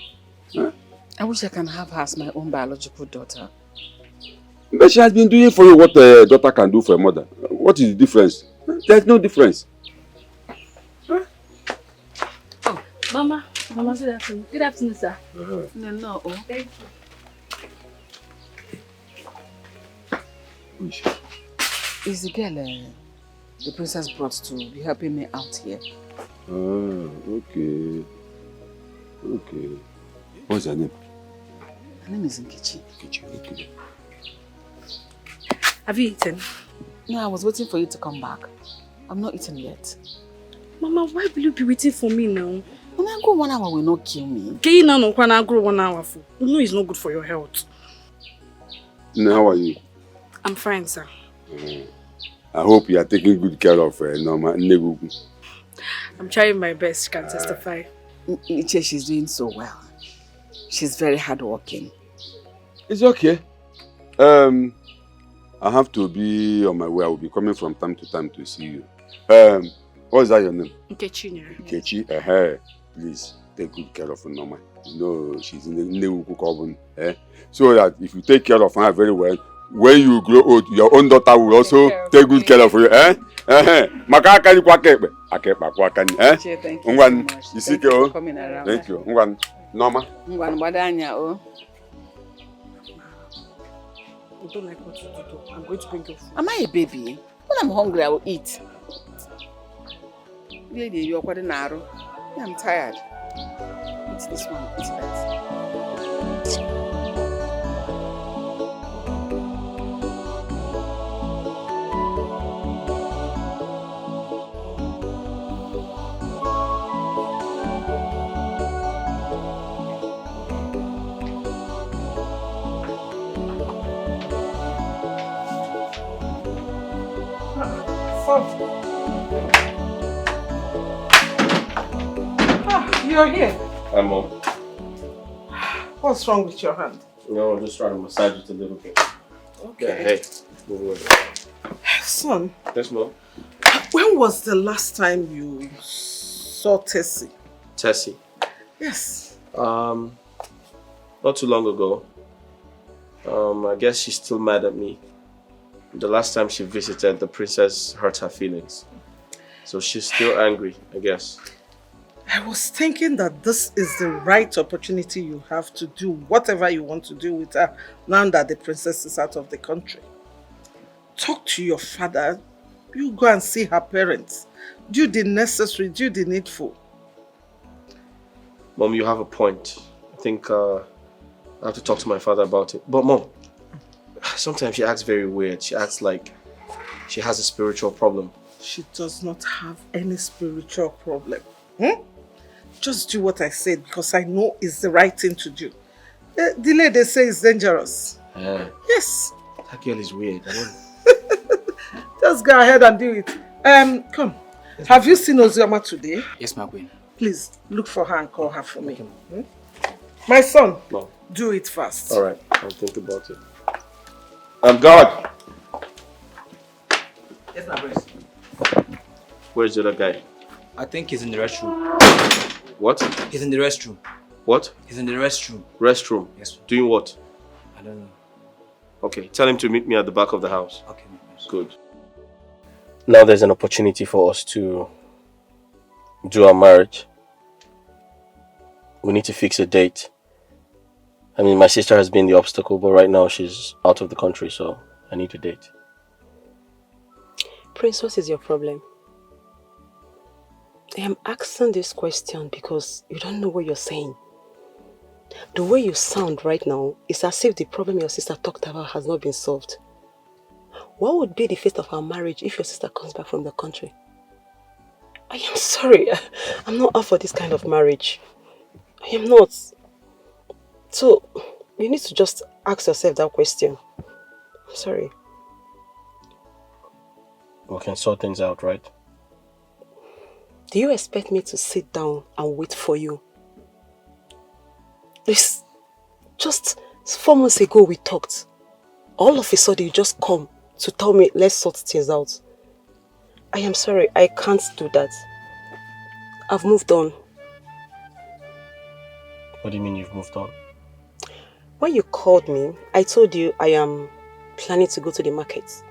Speaker 8: Huh?
Speaker 3: I wish I can have her as my own biological daughter.
Speaker 8: But she has been doing for you what a daughter can do for a mother. What is the difference? There's no difference.
Speaker 7: Oh, Mama, good afternoon. Good afternoon, sir.
Speaker 3: No. Oh.
Speaker 7: Thank you.
Speaker 3: Is the girl the princess brought to be helping me out here?
Speaker 8: Okay. What's her name?
Speaker 3: Her name is Nkechi.
Speaker 8: Okay.
Speaker 7: Have you eaten?
Speaker 3: No, I was waiting for you to come back. I'm not eating yet.
Speaker 7: Mama, why will you be waiting for me now?
Speaker 3: When I go 1 hour will not kill me.
Speaker 7: Okay, now no can I grow 1 hour for? You know it's not good for your health.
Speaker 8: Now, how are you?
Speaker 7: I'm fine, sir.
Speaker 8: I hope you are taking good care of Norma.
Speaker 7: I'm trying my best, she can testify.
Speaker 3: Niche, she's doing so well. She's very hardworking.
Speaker 8: It's okay. I have to be on my way. I will be coming from time to time to see you. What is that your name?
Speaker 7: Nkechi.
Speaker 8: Nkechi, please take good care of Norma. You know she's in the Nollywood Movies. So that if you take care of her very well, when you grow old, your own daughter will also take good care of you.
Speaker 3: Thank you so much. Thank you for coming around.
Speaker 8: Thank you. Norma.
Speaker 7: I don't like what you do. I'm going to bring your food.
Speaker 3: Am I a baby? When I'm hungry, I will eat. Lady, you're quite an arrow. I'm tired. Eat this one. Eat that.
Speaker 1: You're here.
Speaker 6: Hi, Mom.
Speaker 1: What's wrong with your hand?
Speaker 6: No, I'm just trying to massage it a little bit.
Speaker 1: Okay.
Speaker 6: Yeah, hey. Move away.
Speaker 1: Son,
Speaker 6: Yes, Mom.
Speaker 1: when was the last time you saw Tessy?
Speaker 6: Tessy.
Speaker 1: Yes.
Speaker 6: Not too long ago. I guess she's still mad at me. The last time she visited, the princess hurt her feelings. So she's still angry, I guess.
Speaker 1: I was thinking that this is the right opportunity you have to do whatever you want to do with her now that the princess is out of the country. Talk to your father. You go and see her parents. Do the necessary, do the needful.
Speaker 6: Mom, you have a point. I think I have to talk to my father about it. But Mom, sometimes she acts very weird. She acts like she has a spiritual problem.
Speaker 1: She does not have any spiritual problem. Just do what I said because I know it's the right thing to do. Delay, they say, is dangerous. Yes.
Speaker 6: That girl is weird.
Speaker 1: Just go ahead and do it. Come.
Speaker 6: Yes,
Speaker 1: have you seen Ozioma today?
Speaker 9: Yes, my queen.
Speaker 1: Please, look for her and call her for me. My son,
Speaker 6: No.
Speaker 1: Do it fast.
Speaker 6: All right, I'll think about it. God!
Speaker 9: Yes, my prince.
Speaker 6: Where's the other guy?
Speaker 9: I think he's in the restroom.
Speaker 6: What?
Speaker 9: He's in the restroom.
Speaker 6: What?
Speaker 9: He's in the restroom.
Speaker 6: Restroom?
Speaker 9: Yes, sir.
Speaker 6: Doing what?
Speaker 9: I don't know.
Speaker 6: Okay, tell him to meet me at the back of the house.
Speaker 9: Okay.
Speaker 6: Good. Now there's an opportunity for us to do our marriage. We need to fix a date. I mean, my sister has been the obstacle, but right now she's out of the country, so I need to date.
Speaker 10: Prince, what is your problem? I am asking this question because you don't know what you're saying. The way you sound right now is as if the problem your sister talked about has not been solved. What would be the fate of our marriage if your sister comes back from the country? I am sorry. I'm not up for this kind of marriage. I am not. So, you need to just ask yourself that question. I'm sorry.
Speaker 6: We can sort things out, right?
Speaker 10: Do you expect me to sit down and wait for you? This, just 4 months ago we talked. All of a sudden you just come to tell me let's sort things out. I am sorry, I can't do that. I've moved on.
Speaker 6: What do you mean you've moved on?
Speaker 10: When you called me, I told you I am planning to go to the market.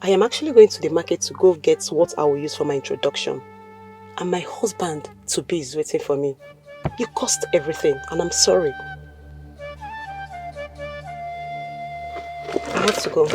Speaker 10: I am actually going to the market to go get what I will use for my introduction. And my husband to be is waiting for me. You cost everything and I'm sorry. I have to go.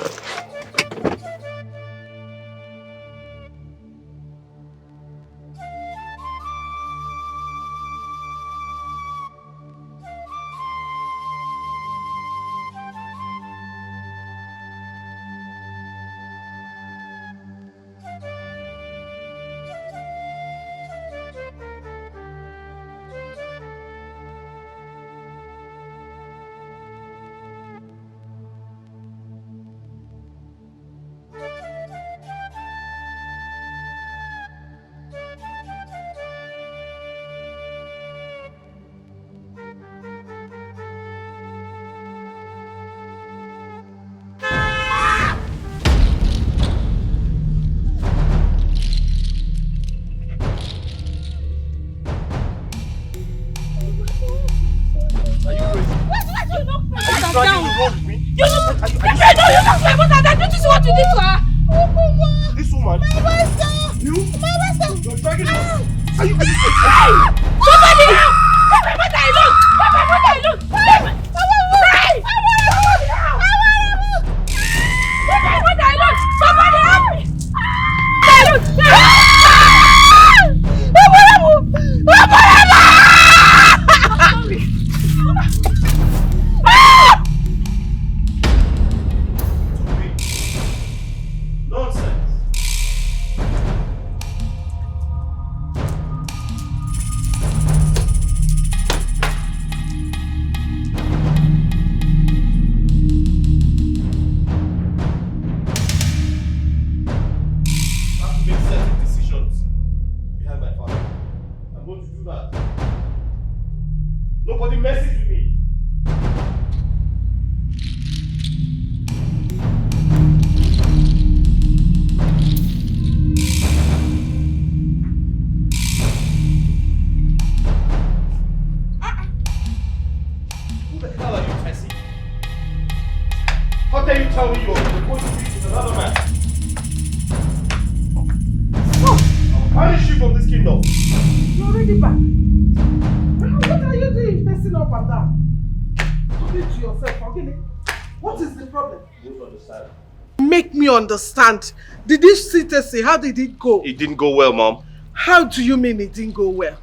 Speaker 1: Understand. Did you see Tessy? How did it go?
Speaker 6: It didn't go well, Mom.
Speaker 1: How do you mean it didn't go well?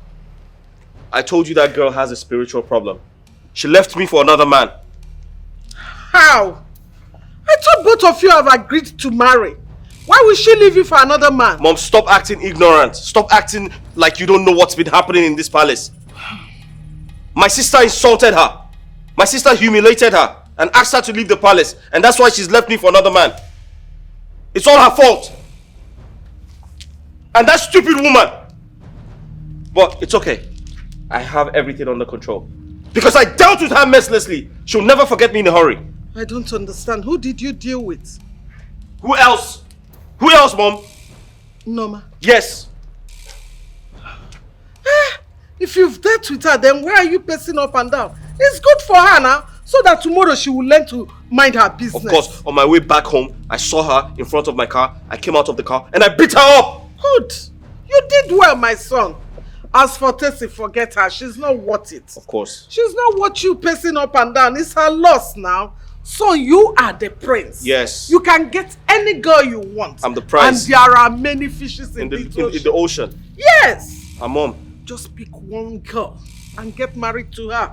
Speaker 6: I told you that girl has a spiritual problem. She left me for another man.
Speaker 1: How? I thought both of you have agreed to marry. Why would she leave you for another man?
Speaker 6: Mom, stop acting ignorant. Stop acting like you don't know what's been happening in this palace. My sister insulted her. My sister humiliated her and asked her to leave the palace. And that's why she's left me for another man. It's all her fault. And that stupid woman. But it's okay. I have everything under control. Because I dealt with her mercilessly. She'll never forget me in a hurry.
Speaker 1: I don't understand. Who did you deal with?
Speaker 6: Who else? Who else, Mom?
Speaker 1: Norma.
Speaker 6: Yes.
Speaker 1: If you've dealt with her, then why are you pacing up and down? It's good for her now, so that tomorrow she will learn to mind her business.
Speaker 6: Of course, on my way back home, I saw her in front of my car. I came out of the car and I beat her up.
Speaker 1: Good. You did well, my son. As for Tessy, forget her. She's not worth it.
Speaker 6: Of course.
Speaker 1: She's not worth you pacing up and down. It's her loss now. So you are the prince.
Speaker 6: Yes.
Speaker 1: You can get any girl you want.
Speaker 6: I'm the prize.
Speaker 1: And there are many fishes in
Speaker 6: the ocean.
Speaker 1: Yes.
Speaker 6: Mom.
Speaker 1: Just pick one girl and get married to her.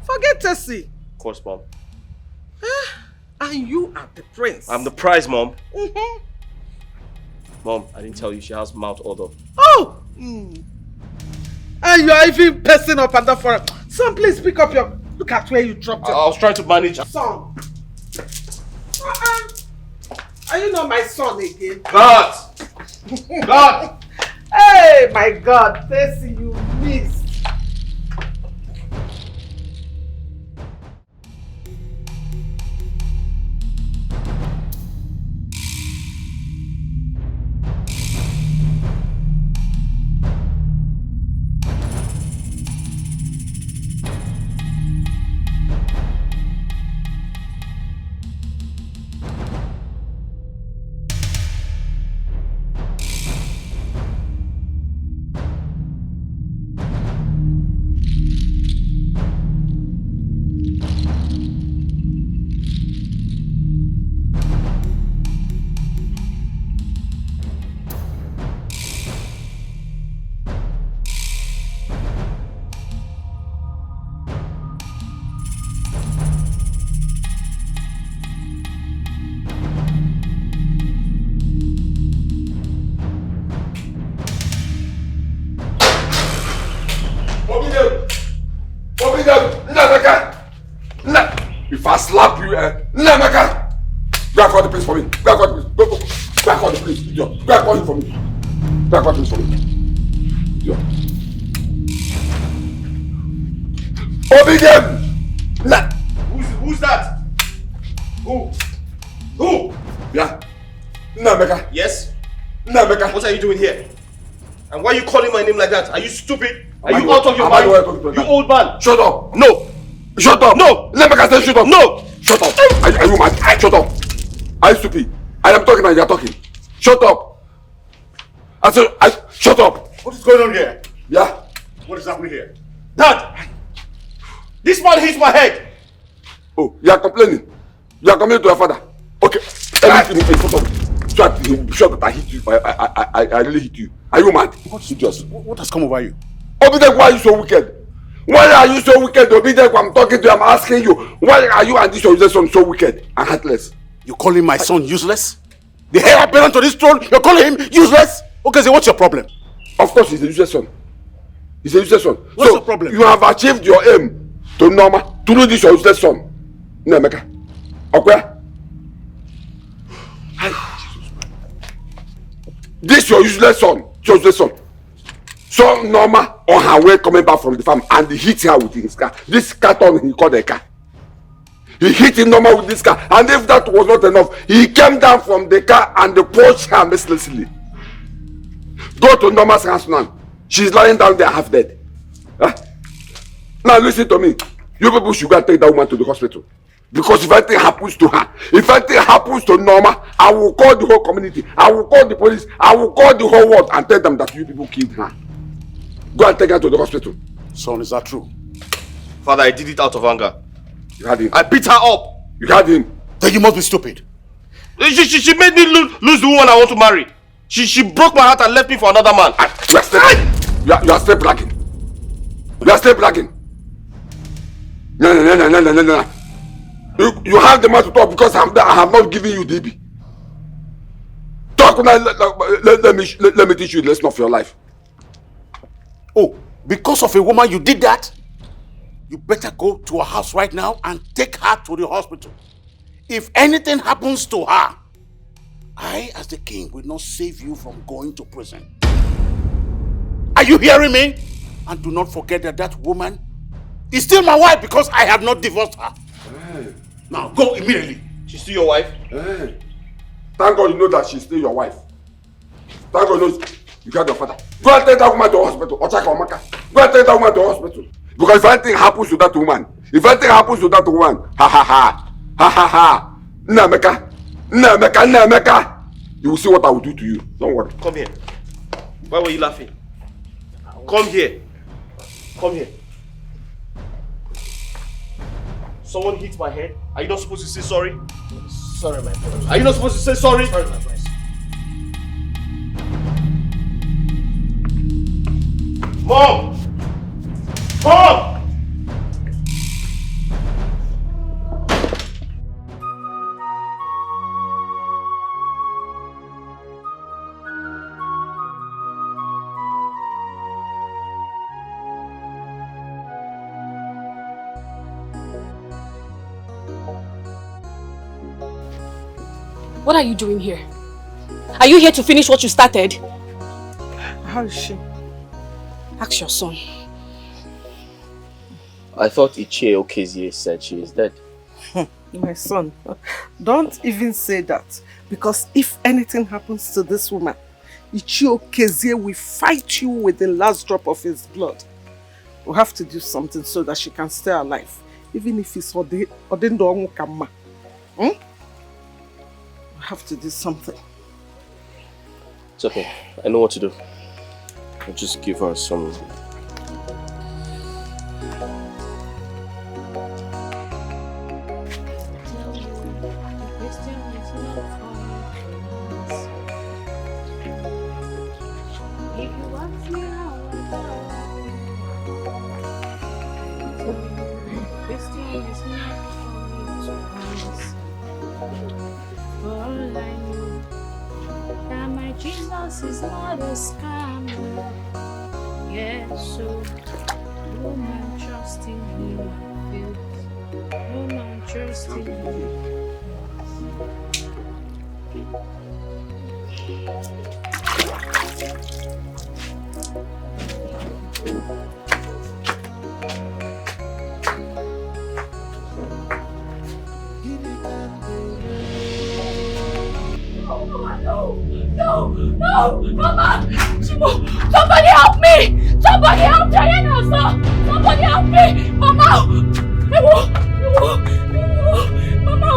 Speaker 1: Forget Tessy.
Speaker 6: Of course, Mom.
Speaker 1: And you are the prince.
Speaker 6: I'm the prize, Mom.
Speaker 1: Mm-hmm.
Speaker 6: Mom, I didn't tell you she has mouth odor.
Speaker 1: Oh! And you are even pacing up and down for her. Son, please pick up your... Look at where you dropped it.
Speaker 6: I was trying to manage.
Speaker 1: Son. Are you not my son again?
Speaker 6: God! God!
Speaker 1: Hey, my God. Tessy, you missed.
Speaker 8: If I slap you, Namaka! Go and call the police for me. Go and call the police. Go and call the police, idiot. Go and call it for me. Go and call the police for me. Idiot. Obedient!
Speaker 6: Who's that? Who?
Speaker 8: Yeah. Namaka.
Speaker 6: Yes?
Speaker 8: Namaka.
Speaker 6: What are you doing here? And why are you calling my name like that? Are you stupid? Are you out of your mind? You old man.
Speaker 8: Shut up.
Speaker 6: No.
Speaker 8: Shut up!
Speaker 6: No!
Speaker 8: Namaka say shut up!
Speaker 6: No!
Speaker 8: Shut up! Are you mad? Shut up! Are you stupid? I am talking and you are talking. Shut up! I said, shut up!
Speaker 4: What is going on here?
Speaker 8: Yeah?
Speaker 4: What is happening here?
Speaker 6: Dad! This man hits my head!
Speaker 8: Oh, you are complaining? You are complaining to your father? Okay, everything in front of you. So I'm sure that I hit you. I really hit you. Are you mad?
Speaker 4: What has come over you?
Speaker 8: Obidek, why are you so wicked? Why are you so wicked, Obidek? I'm talking to you, I'm asking you. Why are you and this your son so wicked and heartless?
Speaker 4: You're calling my son useless? The heir apparent to this throne, you're calling him useless? Okay, so what's your problem?
Speaker 8: Of course, he's a useless son. He's a useless son.
Speaker 4: What's the problem?
Speaker 8: You have achieved your aim to Norma, to do this your useless son. Namaka. Okay? This your useless son. Your useless son. So Norma on her way coming back from the farm and he hit her with his car. This carton he called a car. He hit Norma with this car, and if that was not enough, he came down from the car and punched her mercilessly. Go to Norma's house now. She's lying down there half dead. Now listen to me. You people should go and take that woman to the hospital. Because if anything happens to her, if anything happens to Norma, I will call the whole community. I will call the police. I will call the whole world and tell them that you people killed her. Go and take her to the hospital.
Speaker 4: Son, is that true?
Speaker 6: Father, I did it out of anger.
Speaker 8: You had him.
Speaker 6: I beat her up.
Speaker 8: You had him.
Speaker 4: Then you must be stupid.
Speaker 6: She made me lose the woman I want to marry. She broke my heart and left me for another man.
Speaker 8: You are still bragging. You are still bragging. No. You have the man to talk because I have not given you DB. Talk now. Let me teach you the lesson of your life.
Speaker 4: Oh, because of a woman you did that? You better go to her house right now and take her to the hospital. If anything happens to her, I, as the king, will not save you from going to prison. Are you hearing me? And do not forget that that woman is still my wife because I have not divorced her.
Speaker 8: Hey.
Speaker 4: Now go immediately.
Speaker 6: She's still your wife?
Speaker 8: Hey. Thank God you know that she's still your wife. Thank God you know you got your father. Go and take that woman to the hospital. Ochaka Omaka. Go and take that woman to the hospital. Because if anything happens to that woman, ha ha ha, ha ha ha, Nnameka, you will see what I will do to you. Don't worry.
Speaker 6: Come here. Why were you laughing? Come here. Come here. Someone hit my head. Are you not supposed to say sorry?
Speaker 9: Sorry, my friend.
Speaker 6: Are you not supposed to say sorry?
Speaker 9: Sorry, my friend.
Speaker 6: Mom! Mom!
Speaker 2: What are you doing here? Are you here to finish what you started?
Speaker 1: How is she?
Speaker 2: Ask your son.
Speaker 6: I thought Ichie Okezie said she is dead.
Speaker 1: My son, don't even say that. Because if anything happens to this woman, Ichie Okezie will fight you with the last drop of his blood. We'll have to do something so that she can stay alive. Even if it's Odendo Onwukama. We'll have to do something.
Speaker 6: It's okay. I know what to do. I'll just give her some...
Speaker 11: Is not a scam. Yeah, so no man trust in him. No man trust in him.
Speaker 12: No, Mama! Somebody help me! Somebody help Diana, sir! Somebody help me! Mama! Mama!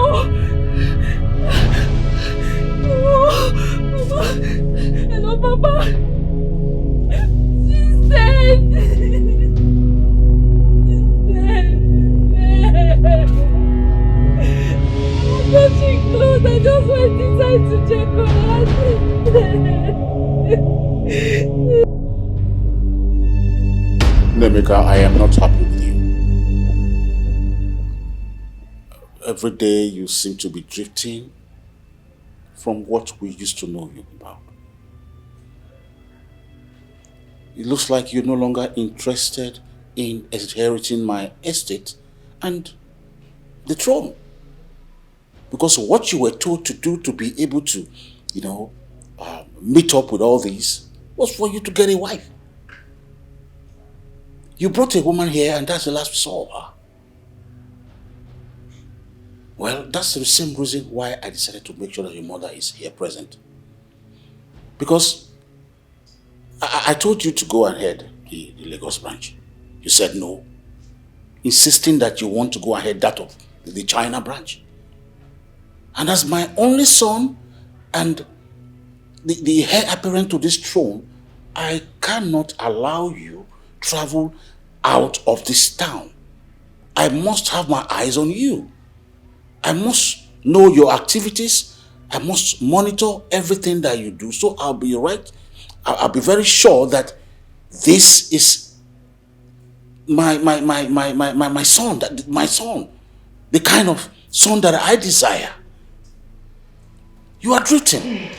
Speaker 12: Hello, Mama! She's dead! I'm touching clothes. I just went inside to check on her.
Speaker 4: Nemeka, I am not happy with you. Every day you seem to be drifting from what we used to know you about. It looks like you're no longer interested in inheriting my estate and the throne. Because what you were told to do to be able to, meet up with all these was for you to get a wife. You brought a woman here and that's the last we saw of her. Well, that's the same reason why I decided to make sure that your mother is here present. Because I told you to go and head the Lagos branch. You said no, insisting that you want to go and head that of the China branch. And as my only son and the heir apparent to this throne, I cannot allow you travel out of this town. I must have my eyes on you. I must know your activities. I must monitor everything that you do. So I'll be very sure that this is my son, the kind of son that I desire. You are drifting.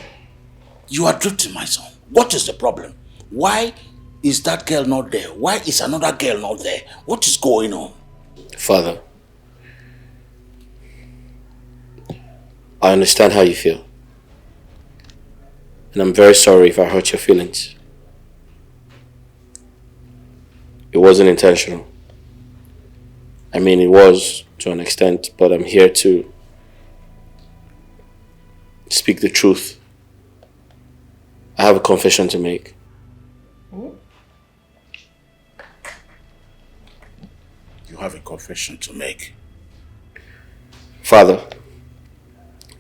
Speaker 4: You are drifting, my son. What is the problem? Why is that girl not there? Why is another girl not there? What is going on?
Speaker 6: Father, I understand how you feel. And I'm very sorry if I hurt your feelings. It wasn't intentional. I mean, it was to an extent, but I'm here to speak the truth. I have a confession to make.
Speaker 4: You have a confession to make.
Speaker 6: Father,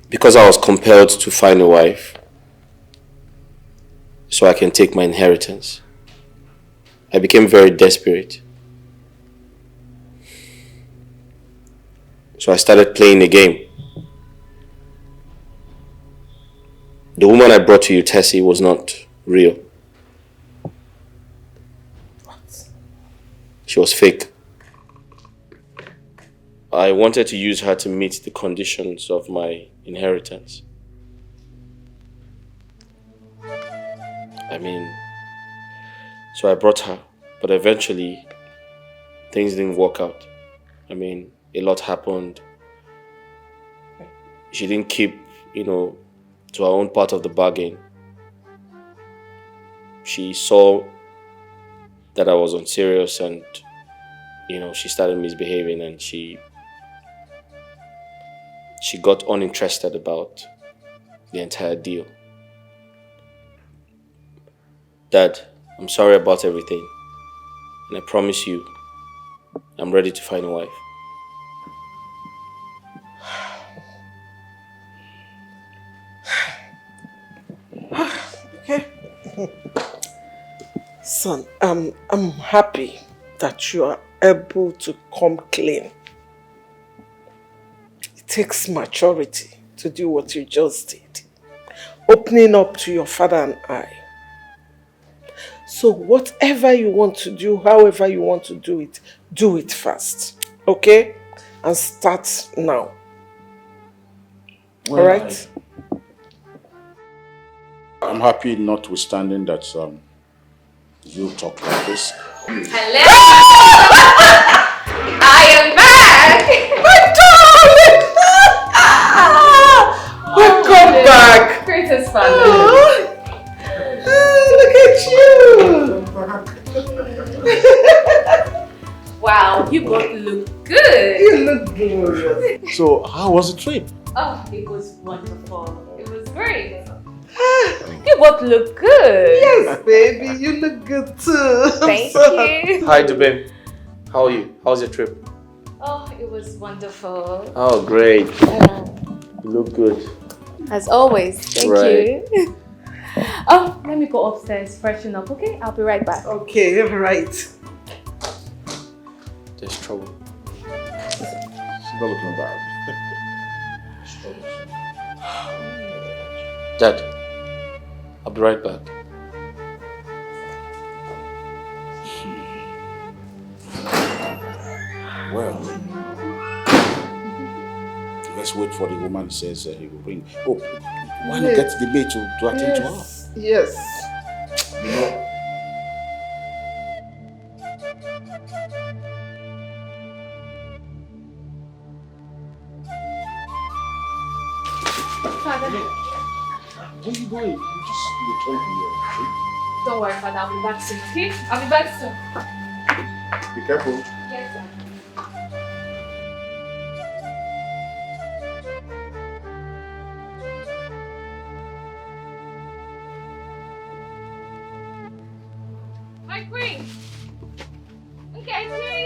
Speaker 6: because I was compelled to find a wife so I can take my inheritance, I became very desperate. So I started playing a game. The woman I brought to you, Tessy, was not real.
Speaker 1: What?
Speaker 6: She was fake. I wanted to use her to meet the conditions of my inheritance. So I brought her, but eventually things didn't work out. A lot happened. She didn't keep, to her own part of the bargain. She saw that I was unserious and, she started misbehaving, and she got uninterested about the entire deal. Dad, I'm sorry about everything, and I promise you, I'm ready to find a wife.
Speaker 1: Okay. Son, I'm happy that you are able to come clean. It takes maturity to do what you just did. Opening up to your father and I. So whatever you want to do, however you want to do it fast. Okay? And start now.
Speaker 4: Well,
Speaker 1: alright?
Speaker 4: I'm happy notwithstanding that you talk like this.
Speaker 2: Hello! I am back!
Speaker 1: My darling! Welcome back!
Speaker 2: Greatest family.
Speaker 1: Look at you!
Speaker 2: Wow, you both look good.
Speaker 1: You look glorious.
Speaker 4: So, how was the trip?
Speaker 2: Oh, it was wonderful. It was great. You both look good.
Speaker 1: Yes, baby, you look good too.
Speaker 2: Thank you.
Speaker 6: Hi, Dubem. How are you? How's your trip?
Speaker 2: Oh, it was wonderful.
Speaker 6: Oh, great. You look good.
Speaker 2: As always. Thank
Speaker 6: Right.
Speaker 2: you. Oh, let me go upstairs, freshen up, okay? I'll be right back.
Speaker 1: Okay, right.
Speaker 6: There's trouble.
Speaker 4: She's not looking bad.
Speaker 6: Dad, I'll be right back.
Speaker 4: Well, let's wait for the woman who says he will bring. Oh, why not get the maid to attend to her?
Speaker 1: Yes.
Speaker 4: You know,
Speaker 2: Father,
Speaker 4: where are you going? You just returned from your trip.
Speaker 2: don't worry, Father. I'll be back soon, okay? I'll be back soon.
Speaker 4: Be careful.
Speaker 2: Yes, sir. My queen! Nkechi!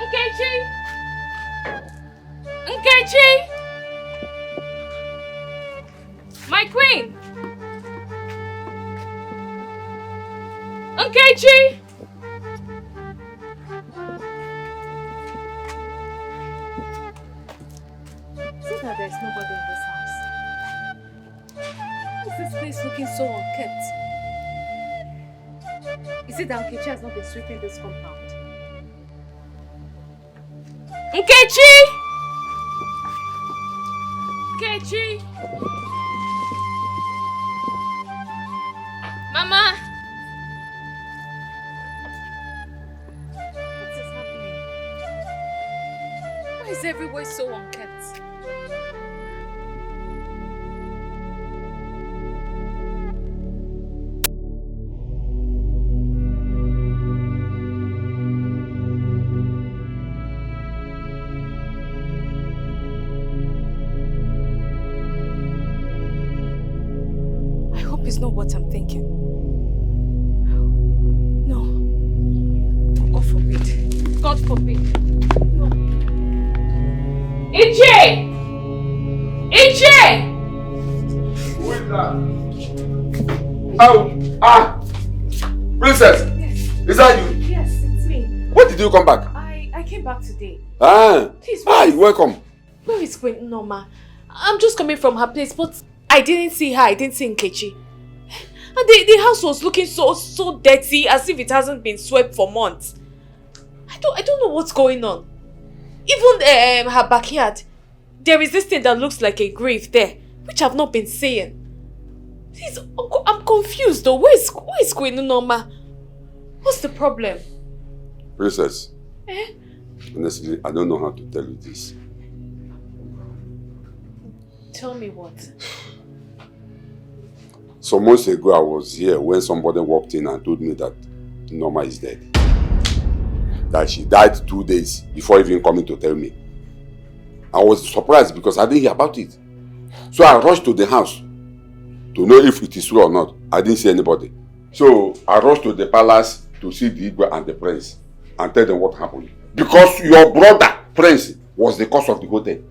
Speaker 2: Nkechi! Nkechi! My queen! Nkechi! See that there's nobody in this house. Why is this place looking so unkempt? Is it that Nkechi has not been sweeping this compound? Nkechi! Nkechi! Mama! What is happening? Why is everywhere so unkempt? I hope it's not what I'm thinking. No. God forbid. God forbid. Iche! Iche!
Speaker 8: Who is that? Oh, Princess!
Speaker 2: Yes.
Speaker 8: Is that you?
Speaker 2: Yes, it's me.
Speaker 8: When did you come back?
Speaker 2: I came back today.
Speaker 8: Please, hi, welcome.
Speaker 2: Where is Queen Norma? I'm just coming from her place, but I didn't see her. I didn't see Nkechi. And the house was looking so dirty, as if it hasn't been swept for months. I don't know what's going on. Even her backyard, there is this thing that looks like a grave there, which I've not been seeing. Please, Uncle, I'm confused though. Where is Queen Norma? What's the problem?
Speaker 8: Princess. Honestly, I don't know how to tell you this.
Speaker 2: Tell me what?
Speaker 8: Some months ago, I was here when somebody walked in and told me that Norma is dead. That she died 2 days before even coming to tell me. I was surprised because I didn't hear about it. So I rushed to the house to know if it is true or not. I didn't see anybody. So I rushed to the palace to see the Igwe and the prince and tell them what happened. Because your brother, Prince, was the cause of the whole thing.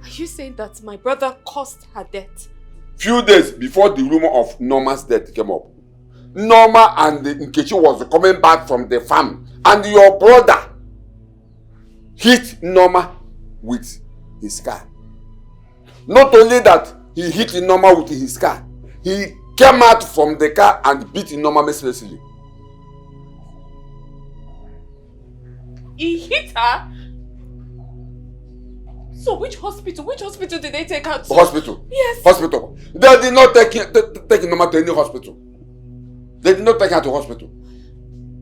Speaker 2: Are you saying that my brother caused her death?
Speaker 8: Few days before the rumor of Norma's death came up, Norma and Nkechi was coming back from the farm and your brother hit Norma with his car. Not only that, he hit Norma with his car, he came out from the car and beat Norma mercilessly.
Speaker 2: He hit her? So which hospital did they take her to?
Speaker 8: Hospital?
Speaker 2: Yes.
Speaker 8: Hospital. They did not take Norma to any hospital. They did not take her to hospital.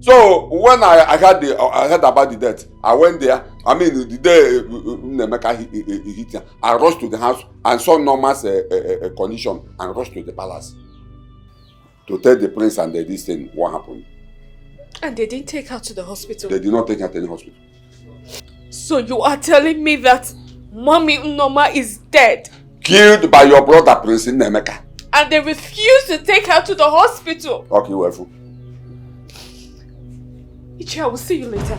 Speaker 8: So when I heard about the death, I went there. I mean, the day Nemeka hit her, I rushed to the house and saw Norma's condition and rushed to the palace to tell the prince and this thing what happened.
Speaker 2: And they didn't take her to the hospital?
Speaker 8: They did not take her to any hospital.
Speaker 2: So you are telling me that Mommy Norma is dead?
Speaker 8: Killed by your brother Prince Nemeka.
Speaker 2: And they refused to take her to the hospital?
Speaker 8: Okay, well.
Speaker 2: Ichi, I will see you later.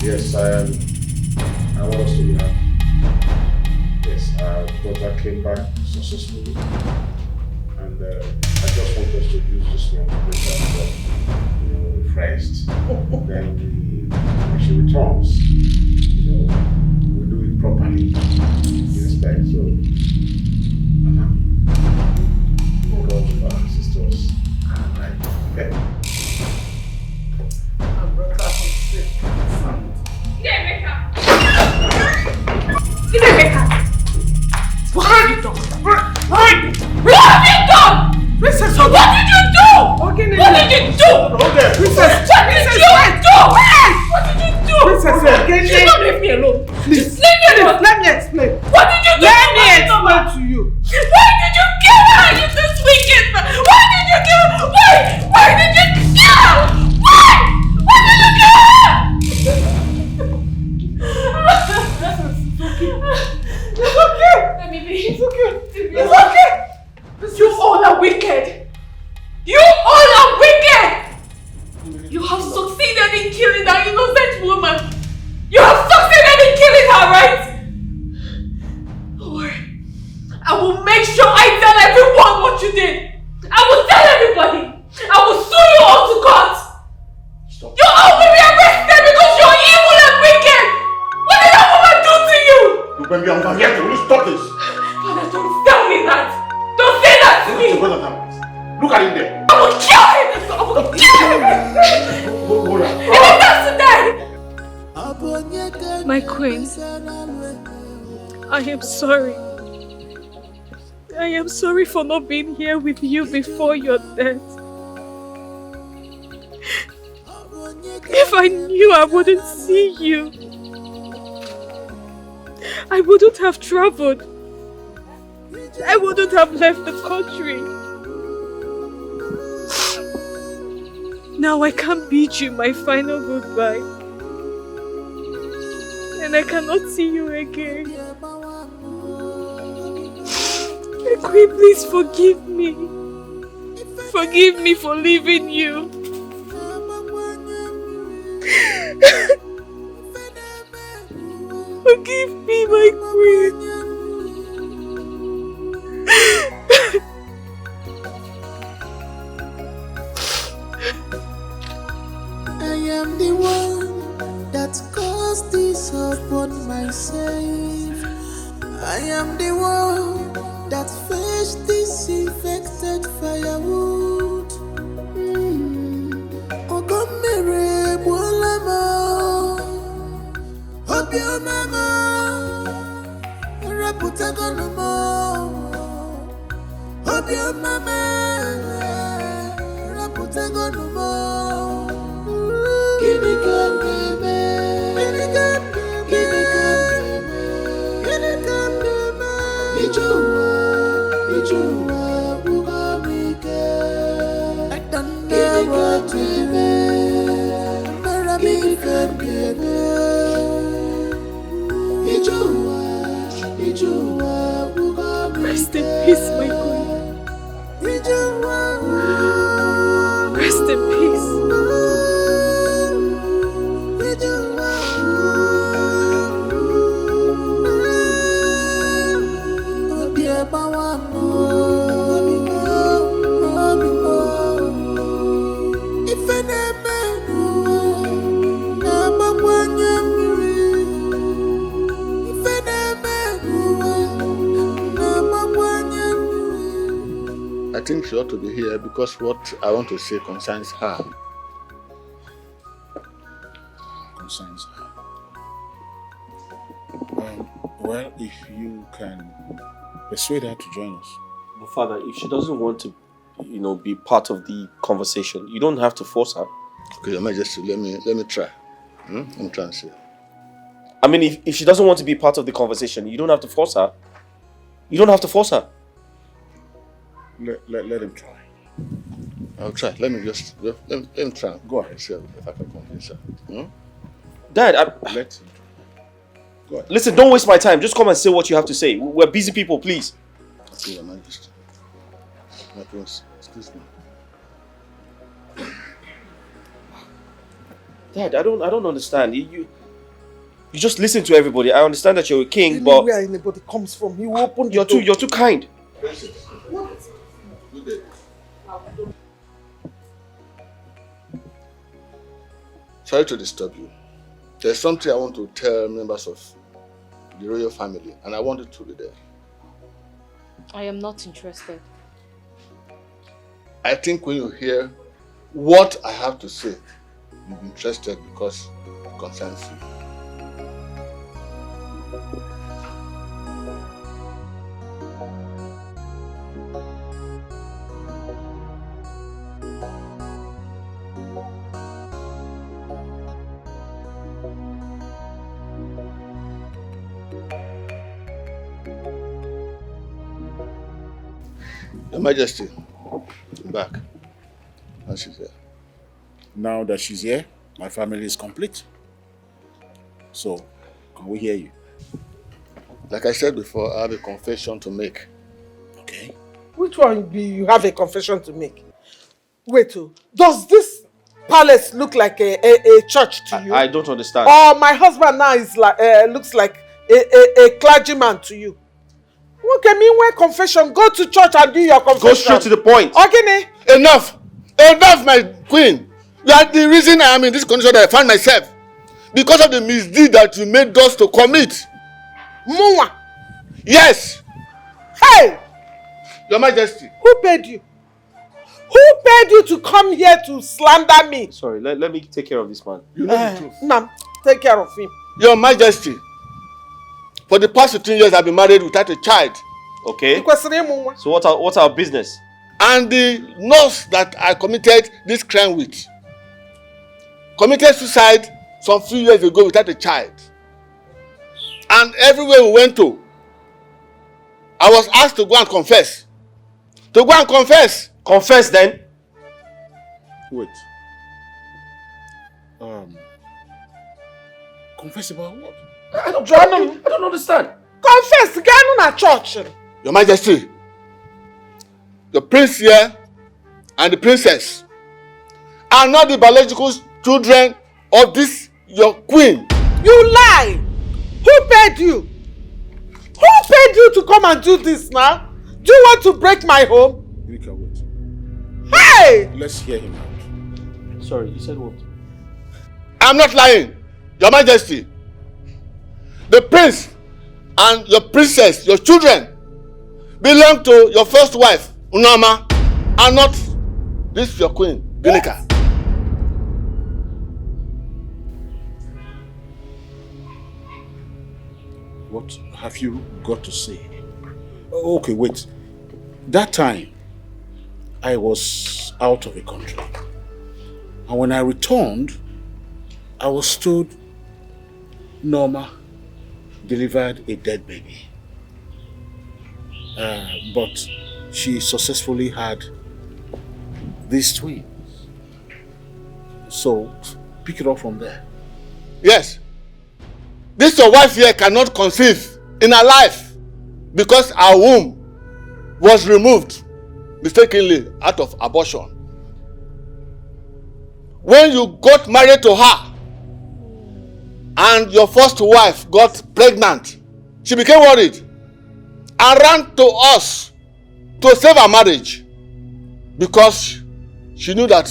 Speaker 6: Yes, I want us to be happy. Yes, our daughter came back successfully, and I just want us to use this one to make her refreshed. Then when she returns, we'll do it properly. You respect, so God of our sisters are right. Okay?
Speaker 1: I'm brought her home safe and sound.
Speaker 2: What have you done? What have you done?
Speaker 1: Princess,
Speaker 2: what did you do? What did you do?
Speaker 1: Princess,
Speaker 2: what did you do? What did you do?
Speaker 1: Princess,
Speaker 2: just don't leave me alone.
Speaker 1: Please,
Speaker 2: just leave me alone.
Speaker 1: Let me explain.
Speaker 2: What did you do?
Speaker 1: Let me explain to you.
Speaker 2: Why did you kill her? You this wicked man. Why did you kill her? Why did you kill her? Why did you kill her? It's okay. Let me be. It's okay. It's okay. You all are wicked. You all are wicked. You have succeeded in killing that innocent woman. You have succeeded in killing her, right? Don't worry. I will make sure I tell everyone what you did. I will tell everybody. I will sue you all to court. Stop. You all will be arrested because you're evil and wicked. What did that woman do to you?
Speaker 4: Dubem, I'm here to stop this.
Speaker 2: Father, don't tell me that. Don't say that to me.
Speaker 4: Look at him there.
Speaker 2: I will kill him. I will kill him.
Speaker 4: Hold on.
Speaker 2: If he has to die. My queen, I am sorry. I am sorry for not being here with you before your death. If I knew I wouldn't see you, I wouldn't have traveled. I wouldn't have left the country.
Speaker 5: Now I can't bid you my final goodbye. And I cannot see you again. Queen, please forgive me. Forgive me for leaving you. Forgive me, my queen.
Speaker 13: I am the one that caused this upon myself. I am the one that fetched this infected firewood. Okomere bolama, obio mama, raputagonomo, obio mama, raputagonomo. Give me good, baby. Give me good, give me good, give me good, baby. Ijua, bugamike. I don't know what to do. Maramika, baby. Ijua, bugamike.
Speaker 5: Rest in peace, my queen. Rest in peace.
Speaker 4: I think she ought to be here because what I want to say concerns her.
Speaker 14: Concerns her. Well, if you can persuade her to join us.
Speaker 6: But Father, if she doesn't want to, be part of the conversation, you don't have to force her.
Speaker 4: Okay, Your Majesty, let me try. Let me try and see.
Speaker 6: I mean, if she doesn't want to be part of the conversation, you don't have to force her. You don't have to force her.
Speaker 14: Let him try.
Speaker 4: I'll try. Let me try. Go ahead, see if I can convince her.
Speaker 6: Dad,
Speaker 14: let him try. Go ahead.
Speaker 6: Listen, don't waste my time. Just come and say what you have to say. We're busy people, please.
Speaker 4: Okay, Your Majesty. My prince, excuse me.
Speaker 6: Dad, I don't understand. You just listen to everybody. I understand that you're a king,
Speaker 1: Anywhere
Speaker 6: but
Speaker 1: anybody comes from, you open the
Speaker 6: you're too kind.
Speaker 4: Good day. Sorry to disturb you. There's something I want to tell members of the royal family, and I want it to be there.
Speaker 2: I am not interested.
Speaker 4: I think when you hear what I have to say, you'll be interested because it concerns you. Your Majesty, I'm back. And she's here.
Speaker 14: Now that she's here, my family is complete. So, can we hear you?
Speaker 4: Like I said before, I have a confession to make.
Speaker 14: Okay.
Speaker 1: Which one be you have a confession to make? Wait, does this palace look like a church to you?
Speaker 6: I don't understand.
Speaker 1: Or my husband now is like looks like a clergyman to you? Okay, meanwhile confession, go to church and do your confession.
Speaker 6: Go straight to the point.
Speaker 1: Okay,
Speaker 4: Enough! Enough, my queen! You are the reason I am in this condition that I find myself. Because of the misdeed that you made us to commit.
Speaker 1: Mwa!
Speaker 4: Yes!
Speaker 1: Hey!
Speaker 4: Your Majesty.
Speaker 1: Who paid you? Who paid you to come here to slander me?
Speaker 6: Sorry, let me take care of this man.
Speaker 4: You know the truth.
Speaker 1: Ma'am, take care of him.
Speaker 4: Your Majesty, for the past 15 years I've been married without a child.
Speaker 6: Okay. So what's our business?
Speaker 4: And the nurse that I committed this crime with committed suicide some few years ago without a child. And everywhere we went to, I was asked to go and confess. To go and confess.
Speaker 6: Confess then?
Speaker 14: Wait. Confess about what?
Speaker 4: I don't understand.
Speaker 1: Confess, get on a church.
Speaker 15: Your Majesty, the prince here and the princess are not the biological children of this your queen.
Speaker 1: You lie! Who paid you? Who paid you to come and do this now? Do you want to break my home?
Speaker 14: Ifeka, wait.
Speaker 1: Hey!
Speaker 14: Let's hear him out.
Speaker 6: Sorry, you said what?
Speaker 15: I'm not lying, Your Majesty. The prince and your princess, your children, belong to your first wife, Norma, and not this your queen, Ifeka.
Speaker 14: What have you got to say? Okay, wait. That time, I was out of the country. And when I returned, I was told Norma delivered a dead baby. But she successfully had these twins. So, pick it up from there.
Speaker 15: Yes. This your wife here cannot conceive in her life because her womb was removed mistakenly out of abortion. When you got married to her and your first wife got pregnant, she became worried and ran to us to save her marriage because she knew that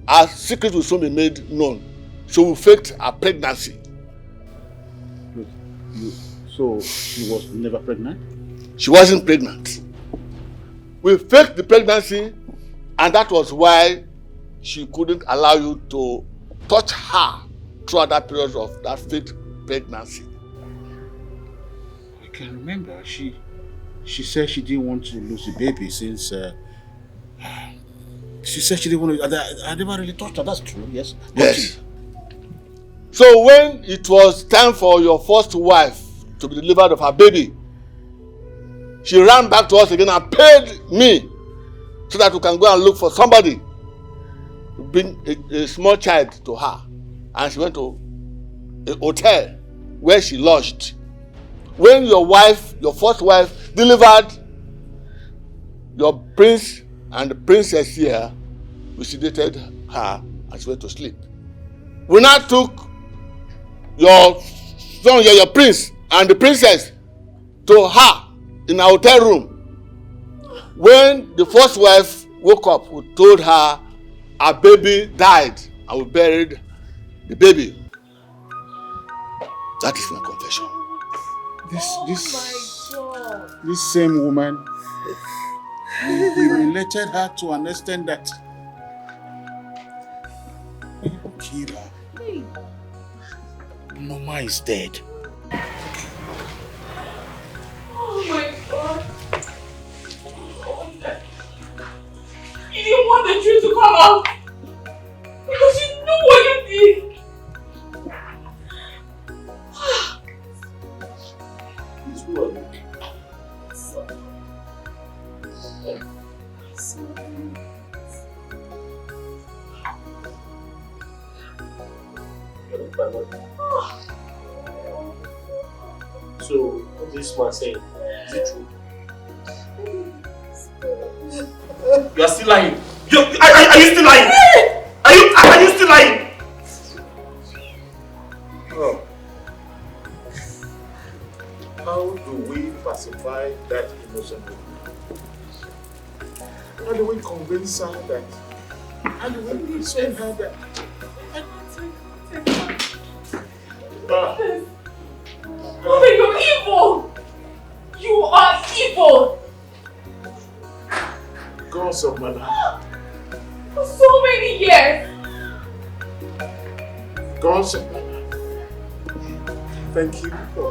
Speaker 15: her secret would soon be made known. So we faked her pregnancy.
Speaker 14: So she was never pregnant?
Speaker 15: She wasn't pregnant. We faked the pregnancy, and that was why she couldn't allow you to touch her throughout that period of that faked pregnancy.
Speaker 14: I can remember she said she didn't want to lose the baby since she said she didn't want to. I never really touched her. That's true. Yes.
Speaker 15: Yes. So when it was time for your first wife to be delivered of her baby, she ran back to us again and paid me so that we can go and look for somebody to bring a small child to her. And she went to a hotel where she lodged. When your wife, your first wife, delivered your prince and the princess here, we sedated her and she went to sleep. We now took your son here, your prince and the princess, to her in our hotel room. When the first wife woke up, we told her her baby died and we buried the baby. That is my confession.
Speaker 14: This same woman, we related her to an extent that Kira, Norma is dead.
Speaker 12: Oh my God. You didn't want the truth to come out because you knew what you did.
Speaker 6: So, what's this man saying? Is it true? You are still lying. Are you still lying? Are you still lying?
Speaker 14: Oh. How do we pacify that innocent woman? How do we convince her that? How do we persuade her that?
Speaker 12: Mother, you're evil! You are evil!
Speaker 14: Godson, my life.
Speaker 12: For so many years!
Speaker 14: Godson, my life. Thank you for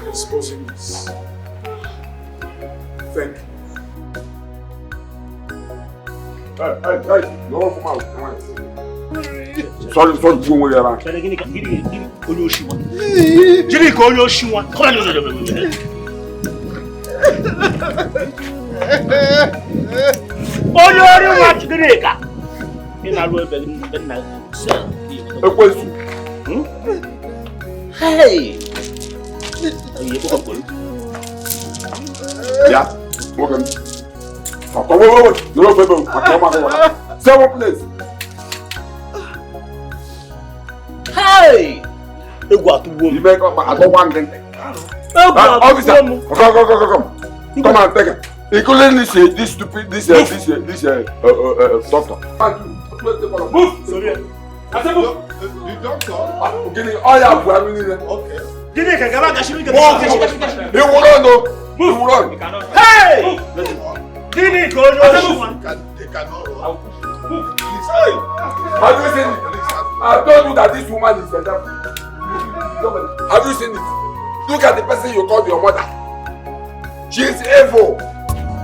Speaker 14: exposing this. Thank you.
Speaker 8: Hey, no come out. Come on. Sorry, you were around.
Speaker 4: Hey!
Speaker 8: Yeah? Okay. Oh, wait. No, wait. Say one place.
Speaker 4: Hey! You make up I don't want anything. Officer, come. Come and take it. Including this stupid, this doctor. Move! Sorry. I said move. The doctor? Oh yeah, we are really there. Okay. He will run though. He will run. Hey! Dini, go on. They cannot run. Move. Hey! Have you seen it? I told you that this woman is the devil. Have you seen it? Look at the person you called your mother. She is evil.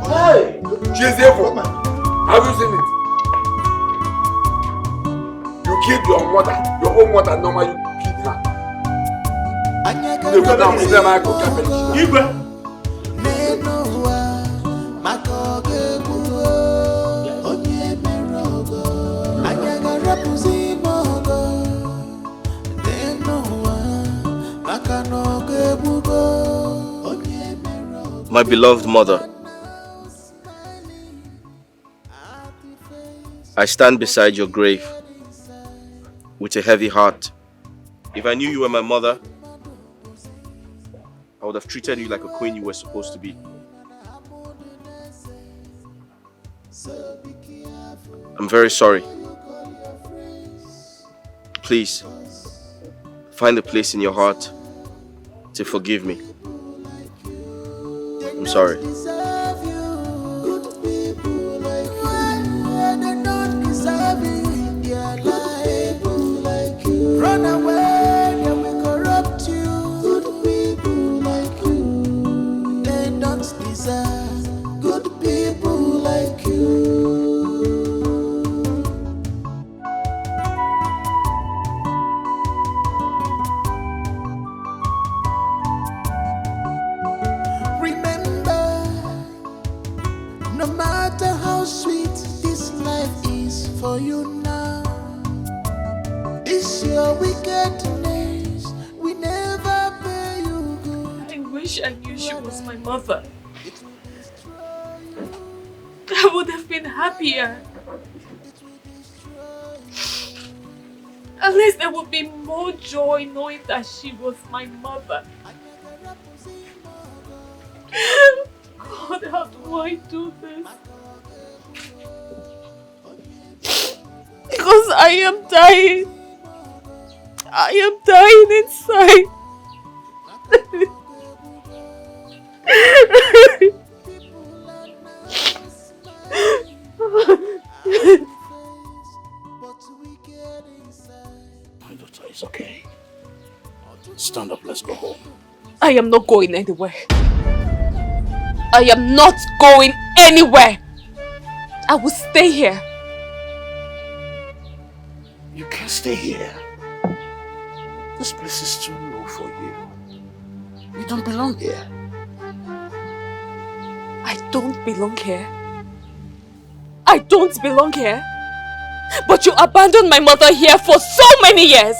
Speaker 4: Hey! She is evil. Have you seen it? You killed your mother, your own mother, Norma, you killed her.
Speaker 6: My beloved mother, I stand beside your grave with a heavy heart. If I knew you were my mother, I would have treated you like a queen you were supposed to be. I'm very sorry. Please, find a place in your heart to forgive me. I'm sorry.
Speaker 13: Run away, they will corrupt you. Good people like you, they don't deserve good people like you. Remember, no matter how sweet this life is for you now, this your wickedness, we never pay you good.
Speaker 5: I wish I knew she was my mother. I would have been happier. At least there would be more joy knowing that she was my mother. God, how do I do this? Because I am dying. I am dying inside.
Speaker 14: My daughter is okay. Stand up, let's go home.
Speaker 5: I am not going anywhere. I am not going anywhere. I will stay here.
Speaker 14: You can't stay here. This place is too low for you. You don't belong here.
Speaker 5: I don't belong here. I don't belong here. But you abandoned my mother here for so many years.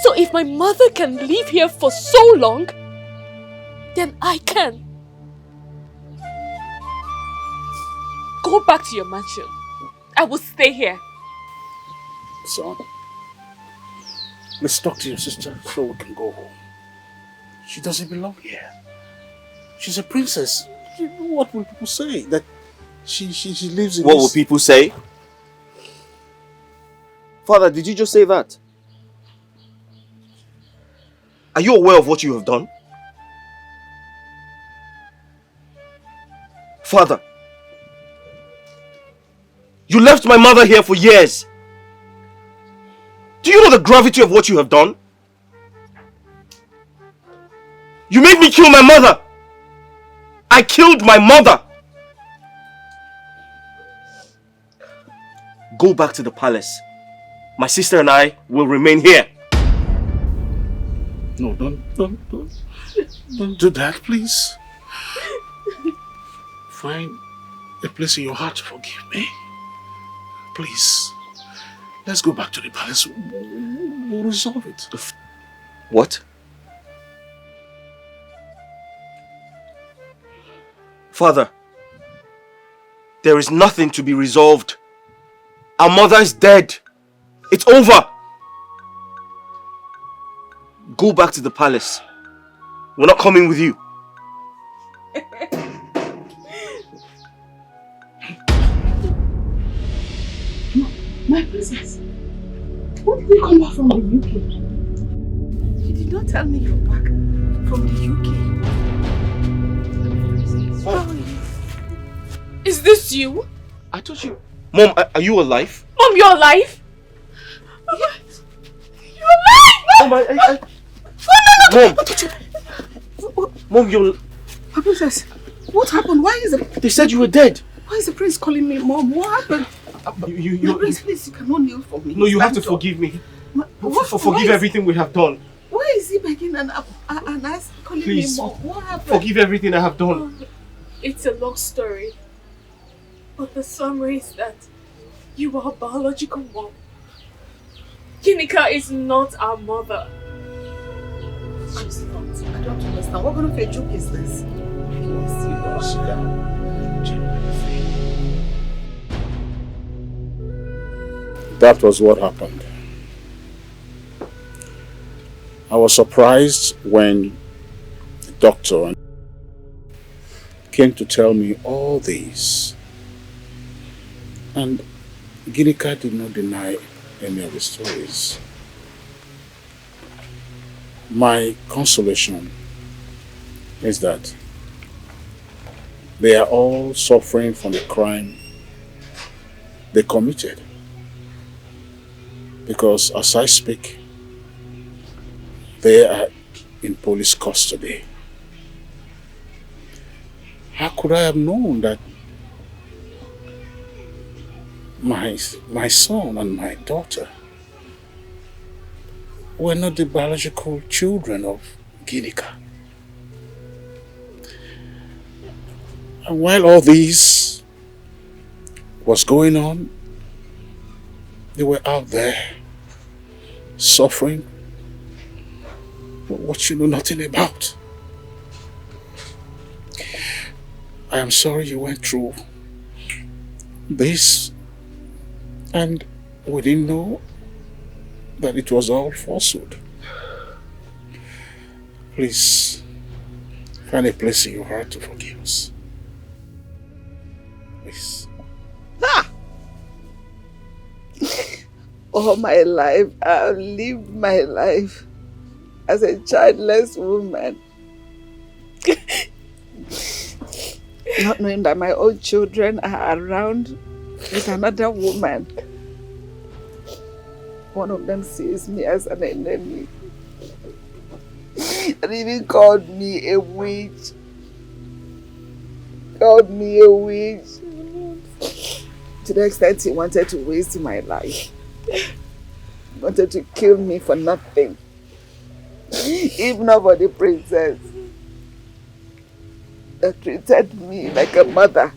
Speaker 5: So if my mother can live here for so long, then I can. Go back to your mansion. I will stay here.
Speaker 14: Son, let's talk to your sister so we can go home. She doesn't belong here. She's a princess. What will people say? That she lives in
Speaker 6: What will people say? Father, did you just say that? Are you aware of what you have done? Father, you left my mother here for years. Do you know the gravity of what you have done? You made me kill my mother. I killed my mother. Go back to the palace. My sister and I will remain here.
Speaker 14: No, don't do that, please. Find a place in your heart to forgive me. Please. Let's go back to the palace. We'll resolve it.
Speaker 6: What? Father, there is nothing to be resolved. Our mother is dead. It's over. Go back to the palace. We're not coming with you.
Speaker 3: My princess, when did you come back from the UK? You did not tell me you're back from the UK. How are you?
Speaker 2: Is this you?
Speaker 6: I told you. Mom, are you alive?
Speaker 2: Mom, you're alive?
Speaker 3: Yes.
Speaker 2: You're alive!
Speaker 6: Mom, Mom, you're...
Speaker 3: My princess, what happened? Why is it?
Speaker 6: They said you were dead.
Speaker 3: Why is the prince calling me mom? What happened? My prince, please, you cannot kneel for me.
Speaker 6: No, you have to forgive me. Forgive everything we have done.
Speaker 3: Why is he begging and calling
Speaker 6: Please,
Speaker 3: me mom? What happened?
Speaker 6: forgive everything I have done.
Speaker 2: It's a long story. But the summary is that you are a biological mom. Ginika is not our mother.
Speaker 3: She's not. I don't understand. What kind of a joke is this?
Speaker 14: Sit down. That was what happened. I was surprised when the doctor came to tell me all this. And Ginika did not deny any of the stories. My consolation is that they are all suffering from the crime they committed. Because as I speak, they are in police custody. How could I have known that my son and my daughter were not the biological children of Ginika? And while all this was going on, they were out there suffering what you know nothing about. I am sorry you went through this and we didn't know that it was all falsehood. Please find a place in your heart to forgive us. Please.
Speaker 3: All my life, I've lived my life as a childless woman. Not knowing that my own children are around with another woman. One of them sees me as an enemy. And even called me a witch. To the extent he wanted to waste my life. He wanted to kill me for nothing. If not for the princess that treated me like a mother,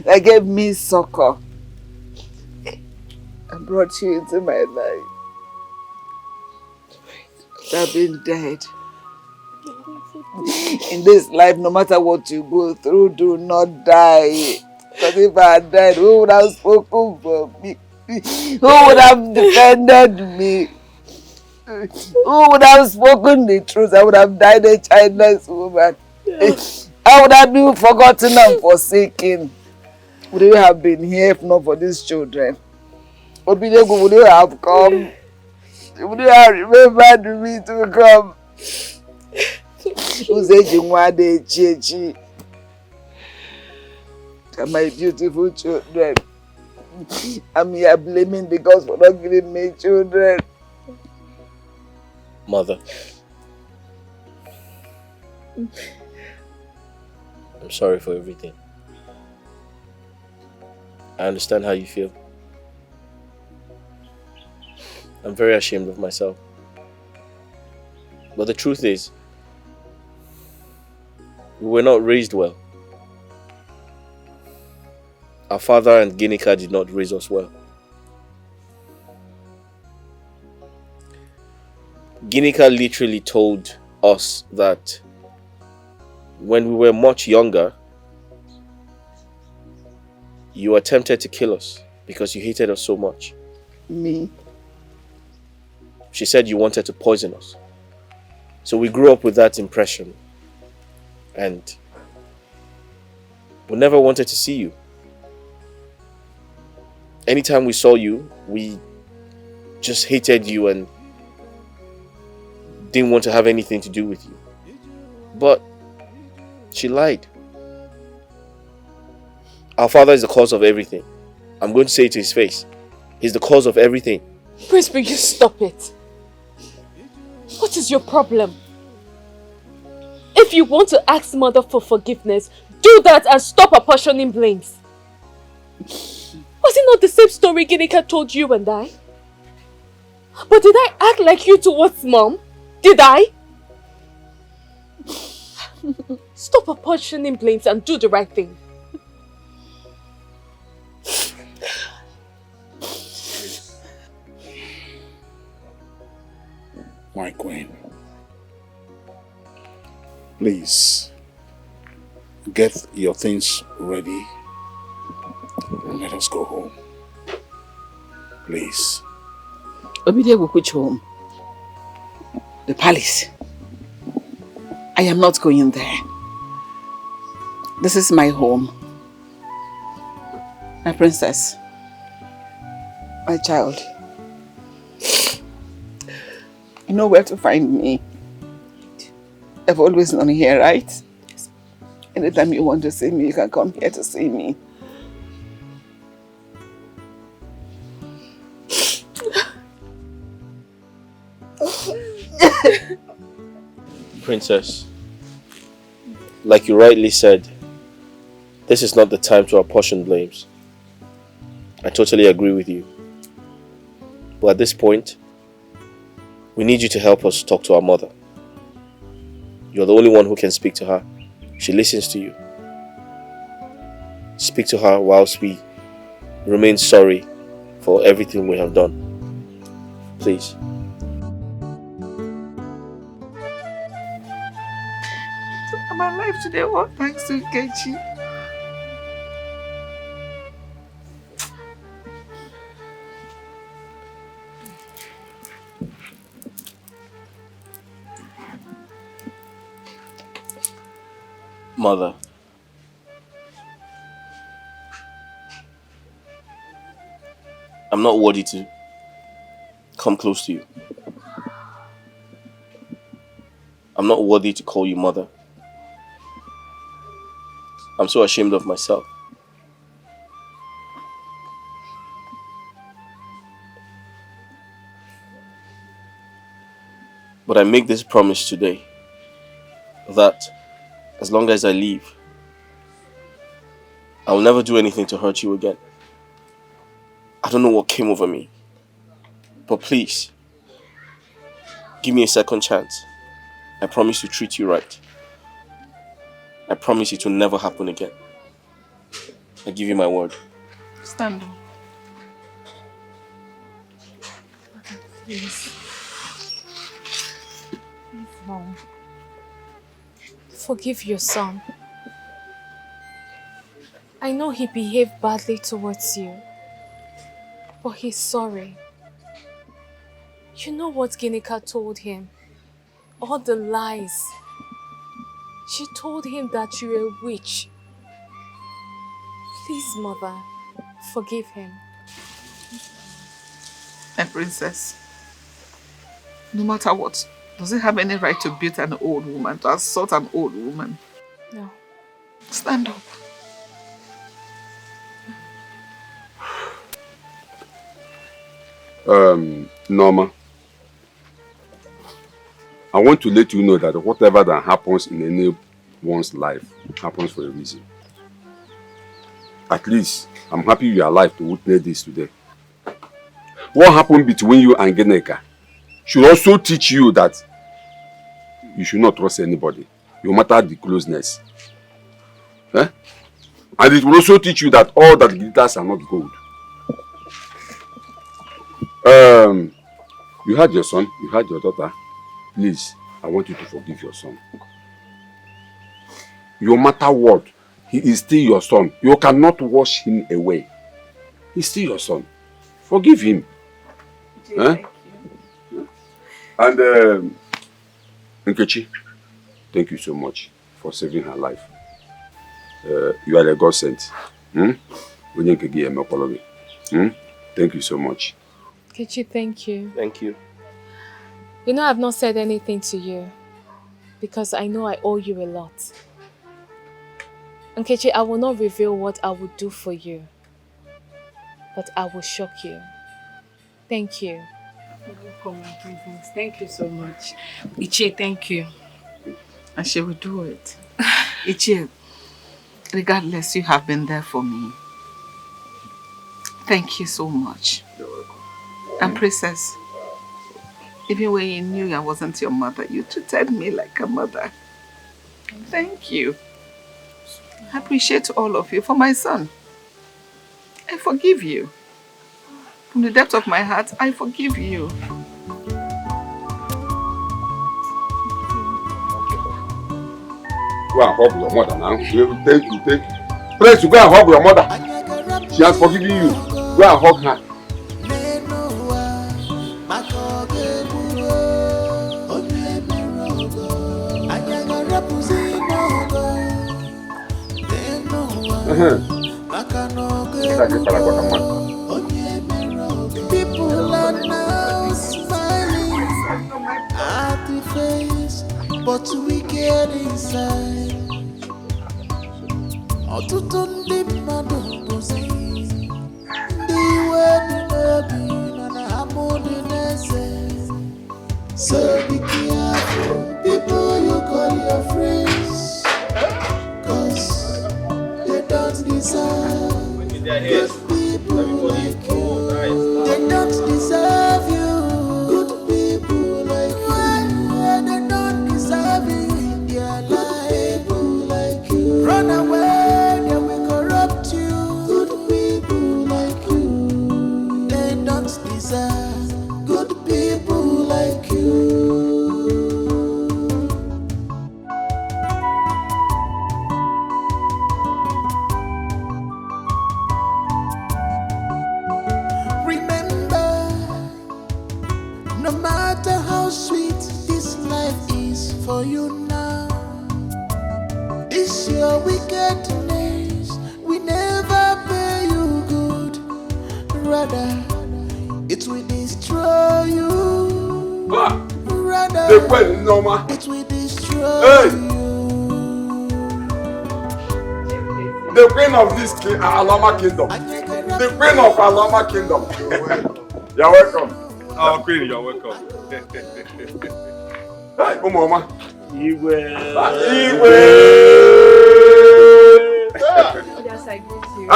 Speaker 3: that gave me succor and brought you into my life. I've been dead. In this life, no matter what you go through, do not die. Because if I had died, who would have spoken for me? Who would have defended me? Who would have spoken the truth? I would have died a childless woman. I would have been forgotten and forsaken. Would you have been here if not for these children? Would you have come? Would you have remembered me to come? My beautiful children. I'm here blaming the gods for not giving me children.
Speaker 6: Mother, I'm sorry for everything. I understand how you feel. I'm very ashamed of myself. But the truth is, we were not raised well. Our father and Ginika did not raise us well. Ginika literally told us that when we were much younger, you attempted to kill us because you hated us so much.
Speaker 3: Me?
Speaker 6: She said you wanted to poison us. So we grew up with that impression. And we never wanted to see you. Anytime we saw you, we just hated you and didn't want to have anything to do with you. But she lied. Our father is the cause of everything. I'm going to say it to his face. He's the cause of everything.
Speaker 5: Please, will you stop it? What is your problem? If you want to ask mother for forgiveness, do that and stop apportioning blames. Was it not the same story Ginika told you and I? But did I act like you towards mom? Did I? Stop apportioning blames and do the right thing.
Speaker 14: My queen, please get your things ready and let us go home. Please.
Speaker 3: Obide, which home? The palace. I am not going there. This is my home. My princess. My child. You know where to find me. I've always known here, right? Yes. Anytime you want to see me, you can come here to see me.
Speaker 6: Princess, like you rightly said, this is not the time to apportion blames. I totally agree with you. But at this point, we need you to help us talk to our mother. You're the only one who can speak to her. She listens to you. Speak to her whilst we remain sorry for everything we have done. Please.
Speaker 3: I'm alive today, all thanks to Kechi.
Speaker 6: Mother, I'm not worthy to come close to you. I'm not worthy to call you mother. I'm so ashamed of myself. But I make this promise today that as long as I live, I will never do anything to hurt you again. I don't know what came over me, but please, give me a second chance. I promise to treat you right. I promise it will never happen again. I give you my word.
Speaker 3: Stand up.
Speaker 5: Please. Mom. Forgive your son. I know he behaved badly towards you, but he's sorry. You know what Ginika told him? All the lies. She told him that you were a witch. Please, mother, forgive him.
Speaker 3: My princess, no matter what, does he have any right to beat an old woman, to assault an old woman?
Speaker 5: No.
Speaker 3: Stand up.
Speaker 8: Norma, I want to let you know that whatever that happens in anyone's life happens for a reason. At least, I'm happy you are alive to witness this today. What happened between you and Ginika should also teach you that you should not trust anybody, no matter the closeness. Eh? And it will also teach you that all that glitters are not gold. You had your son, you had your daughter. please, I want you to forgive your son. No matter what, he is still your son. You cannot wash him away. He's still your son. Forgive him. Thank you. And Nkechi, thank you so much for saving her life. You are a godsend. Thank you so much.
Speaker 2: Nkechi, thank you.
Speaker 6: Thank you.
Speaker 2: You know I've not said anything to you because I know I owe you a lot. Nkechi, I will not reveal what I would do for you, but I will shock you. Thank you.
Speaker 3: Thank you so much. Ichie, thank you. And she will do it. Ichie, regardless, you have been there for me. Thank you so much.
Speaker 8: You're welcome.
Speaker 3: And Princess, even when you knew I wasn't your mother, you treated me like a mother. Thank you. I appreciate all of you. For my son, I forgive you. From the depth of my heart, I forgive you.
Speaker 8: Go and hug your mother now. Thank you. Please, go and hug your mother. She has forgiven you. Go and hug her.
Speaker 13: People are now smiling at the face, but we get inside. Ọtụtụ ndị mmadụ bụzi ndị iwe dị n'obi mana amụ dị n'eze. So be careful, people you call your friends, 'cause they don't deserve good people like you. They don't deserve you. Good people like you. They don't deserve you in their life. People like you. Run away, they will corrupt you. Good people like you. They don't deserve good people like you. No matter how sweet this life is for you now, it's your wickedness we never pay you good. Rather, it will destroy you. Rather,
Speaker 8: Norma.
Speaker 13: It will destroy you.
Speaker 8: The queen of this Alama kingdom. The queen of Alama kingdom. You're welcome.
Speaker 6: Our queen, you're welcome.
Speaker 8: Hi, Mama.
Speaker 6: Iwe.
Speaker 2: Yes, I greet you.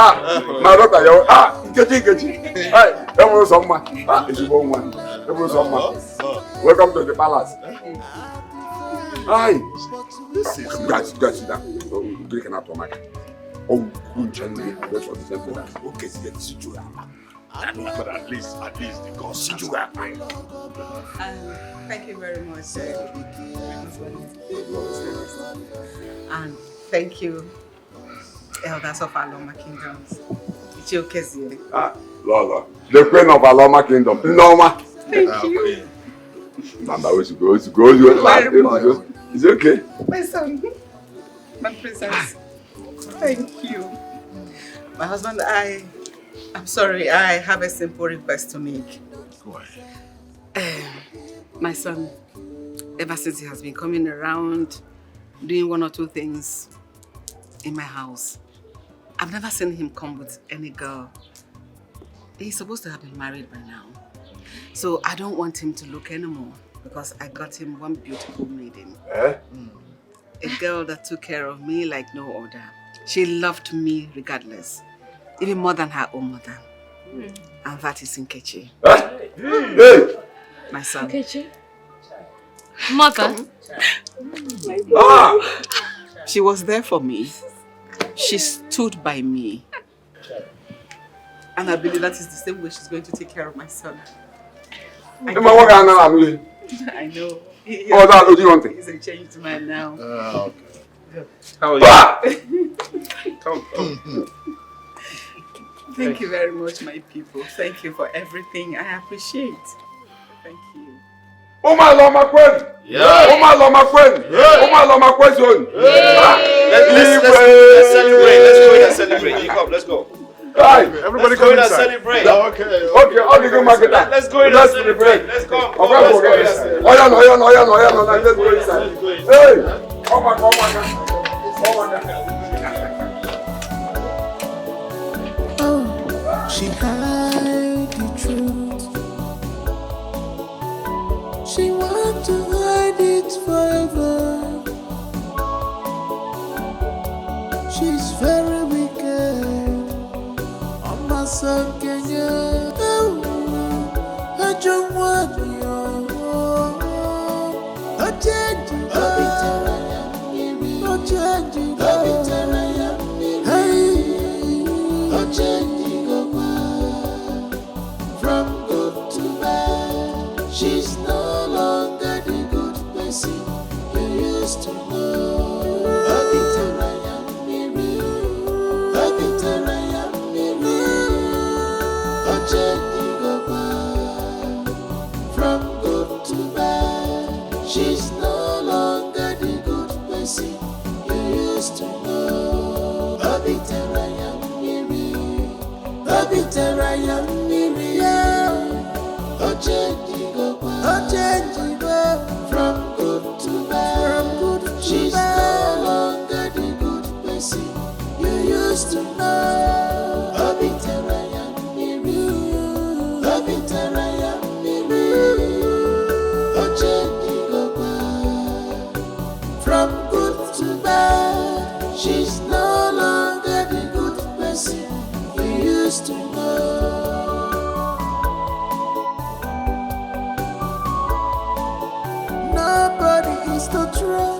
Speaker 8: My daughter, you're Nkechi. Hi, everyone's on my. It's your one. Everyone's on my. Welcome to the palace. Hi. Guys, sit down. You can have to make. Oh, good gentlemen. That's what the gentleman. Okay, sit down.
Speaker 6: But at least the gods see you.
Speaker 3: Thank you very much, and thank you, elders of Aloma Kingdoms. It's your case.
Speaker 8: Lola, the queen of Aloma Kingdom, Norma.
Speaker 3: Thank you.
Speaker 8: Mama, it's okay.
Speaker 3: My son, my princess, thank you. My husband, I'm sorry, I have a simple request to make.
Speaker 14: Go ahead.
Speaker 3: My son, ever since he has been coming around, doing one or two things in my house, I've never seen him come with any girl. He's supposed to have been married by now. So I don't want him to look anymore because I got him one beautiful maiden. A girl that took care of me like no other. She loved me regardless. Even more than her own mother. And that is Nkechi.
Speaker 8: Hey!
Speaker 3: My son.
Speaker 2: Nkechi? Mother?
Speaker 3: She was there for me. She stood by me. And I believe that is the same way she's going to take care of my son. I know.
Speaker 8: Oh, that, what do you want?
Speaker 3: He's a changed man now.
Speaker 6: Okay. How are you? Come.
Speaker 3: Thank you very much, my people. Thank you for everything. I appreciate. Thank you.
Speaker 8: Oh my Lord, my friend!
Speaker 6: Yeah.
Speaker 8: Oh my Lord, my friend!
Speaker 6: Yeah.
Speaker 8: Oh my Lord, my question!
Speaker 6: Let's celebrate. Let's go in and celebrate. You come, let's go.
Speaker 8: Right.
Speaker 6: Everybody come in and celebrate.
Speaker 8: Okay, all the good market.
Speaker 6: Let's go in and celebrate. Let's go.
Speaker 8: Let's go inside. Let's go inside. Hey! Oh my God. Oh my God.
Speaker 13: Oh, she hide the truth. She want to hide it forever. She's very wicked. On my son Kenya. Oh, I don't want you. I change it. I change it. I change it. From good to bad, she's no longer the good person you used to know. From good to bad, she's no longer the good person you used to know. Obiterayam Miri, from good to bad, she's no longer the good person you used to know. Obiterayam Miri, from good to bad, she's no longer the good person you used to know. Nobody is to trust.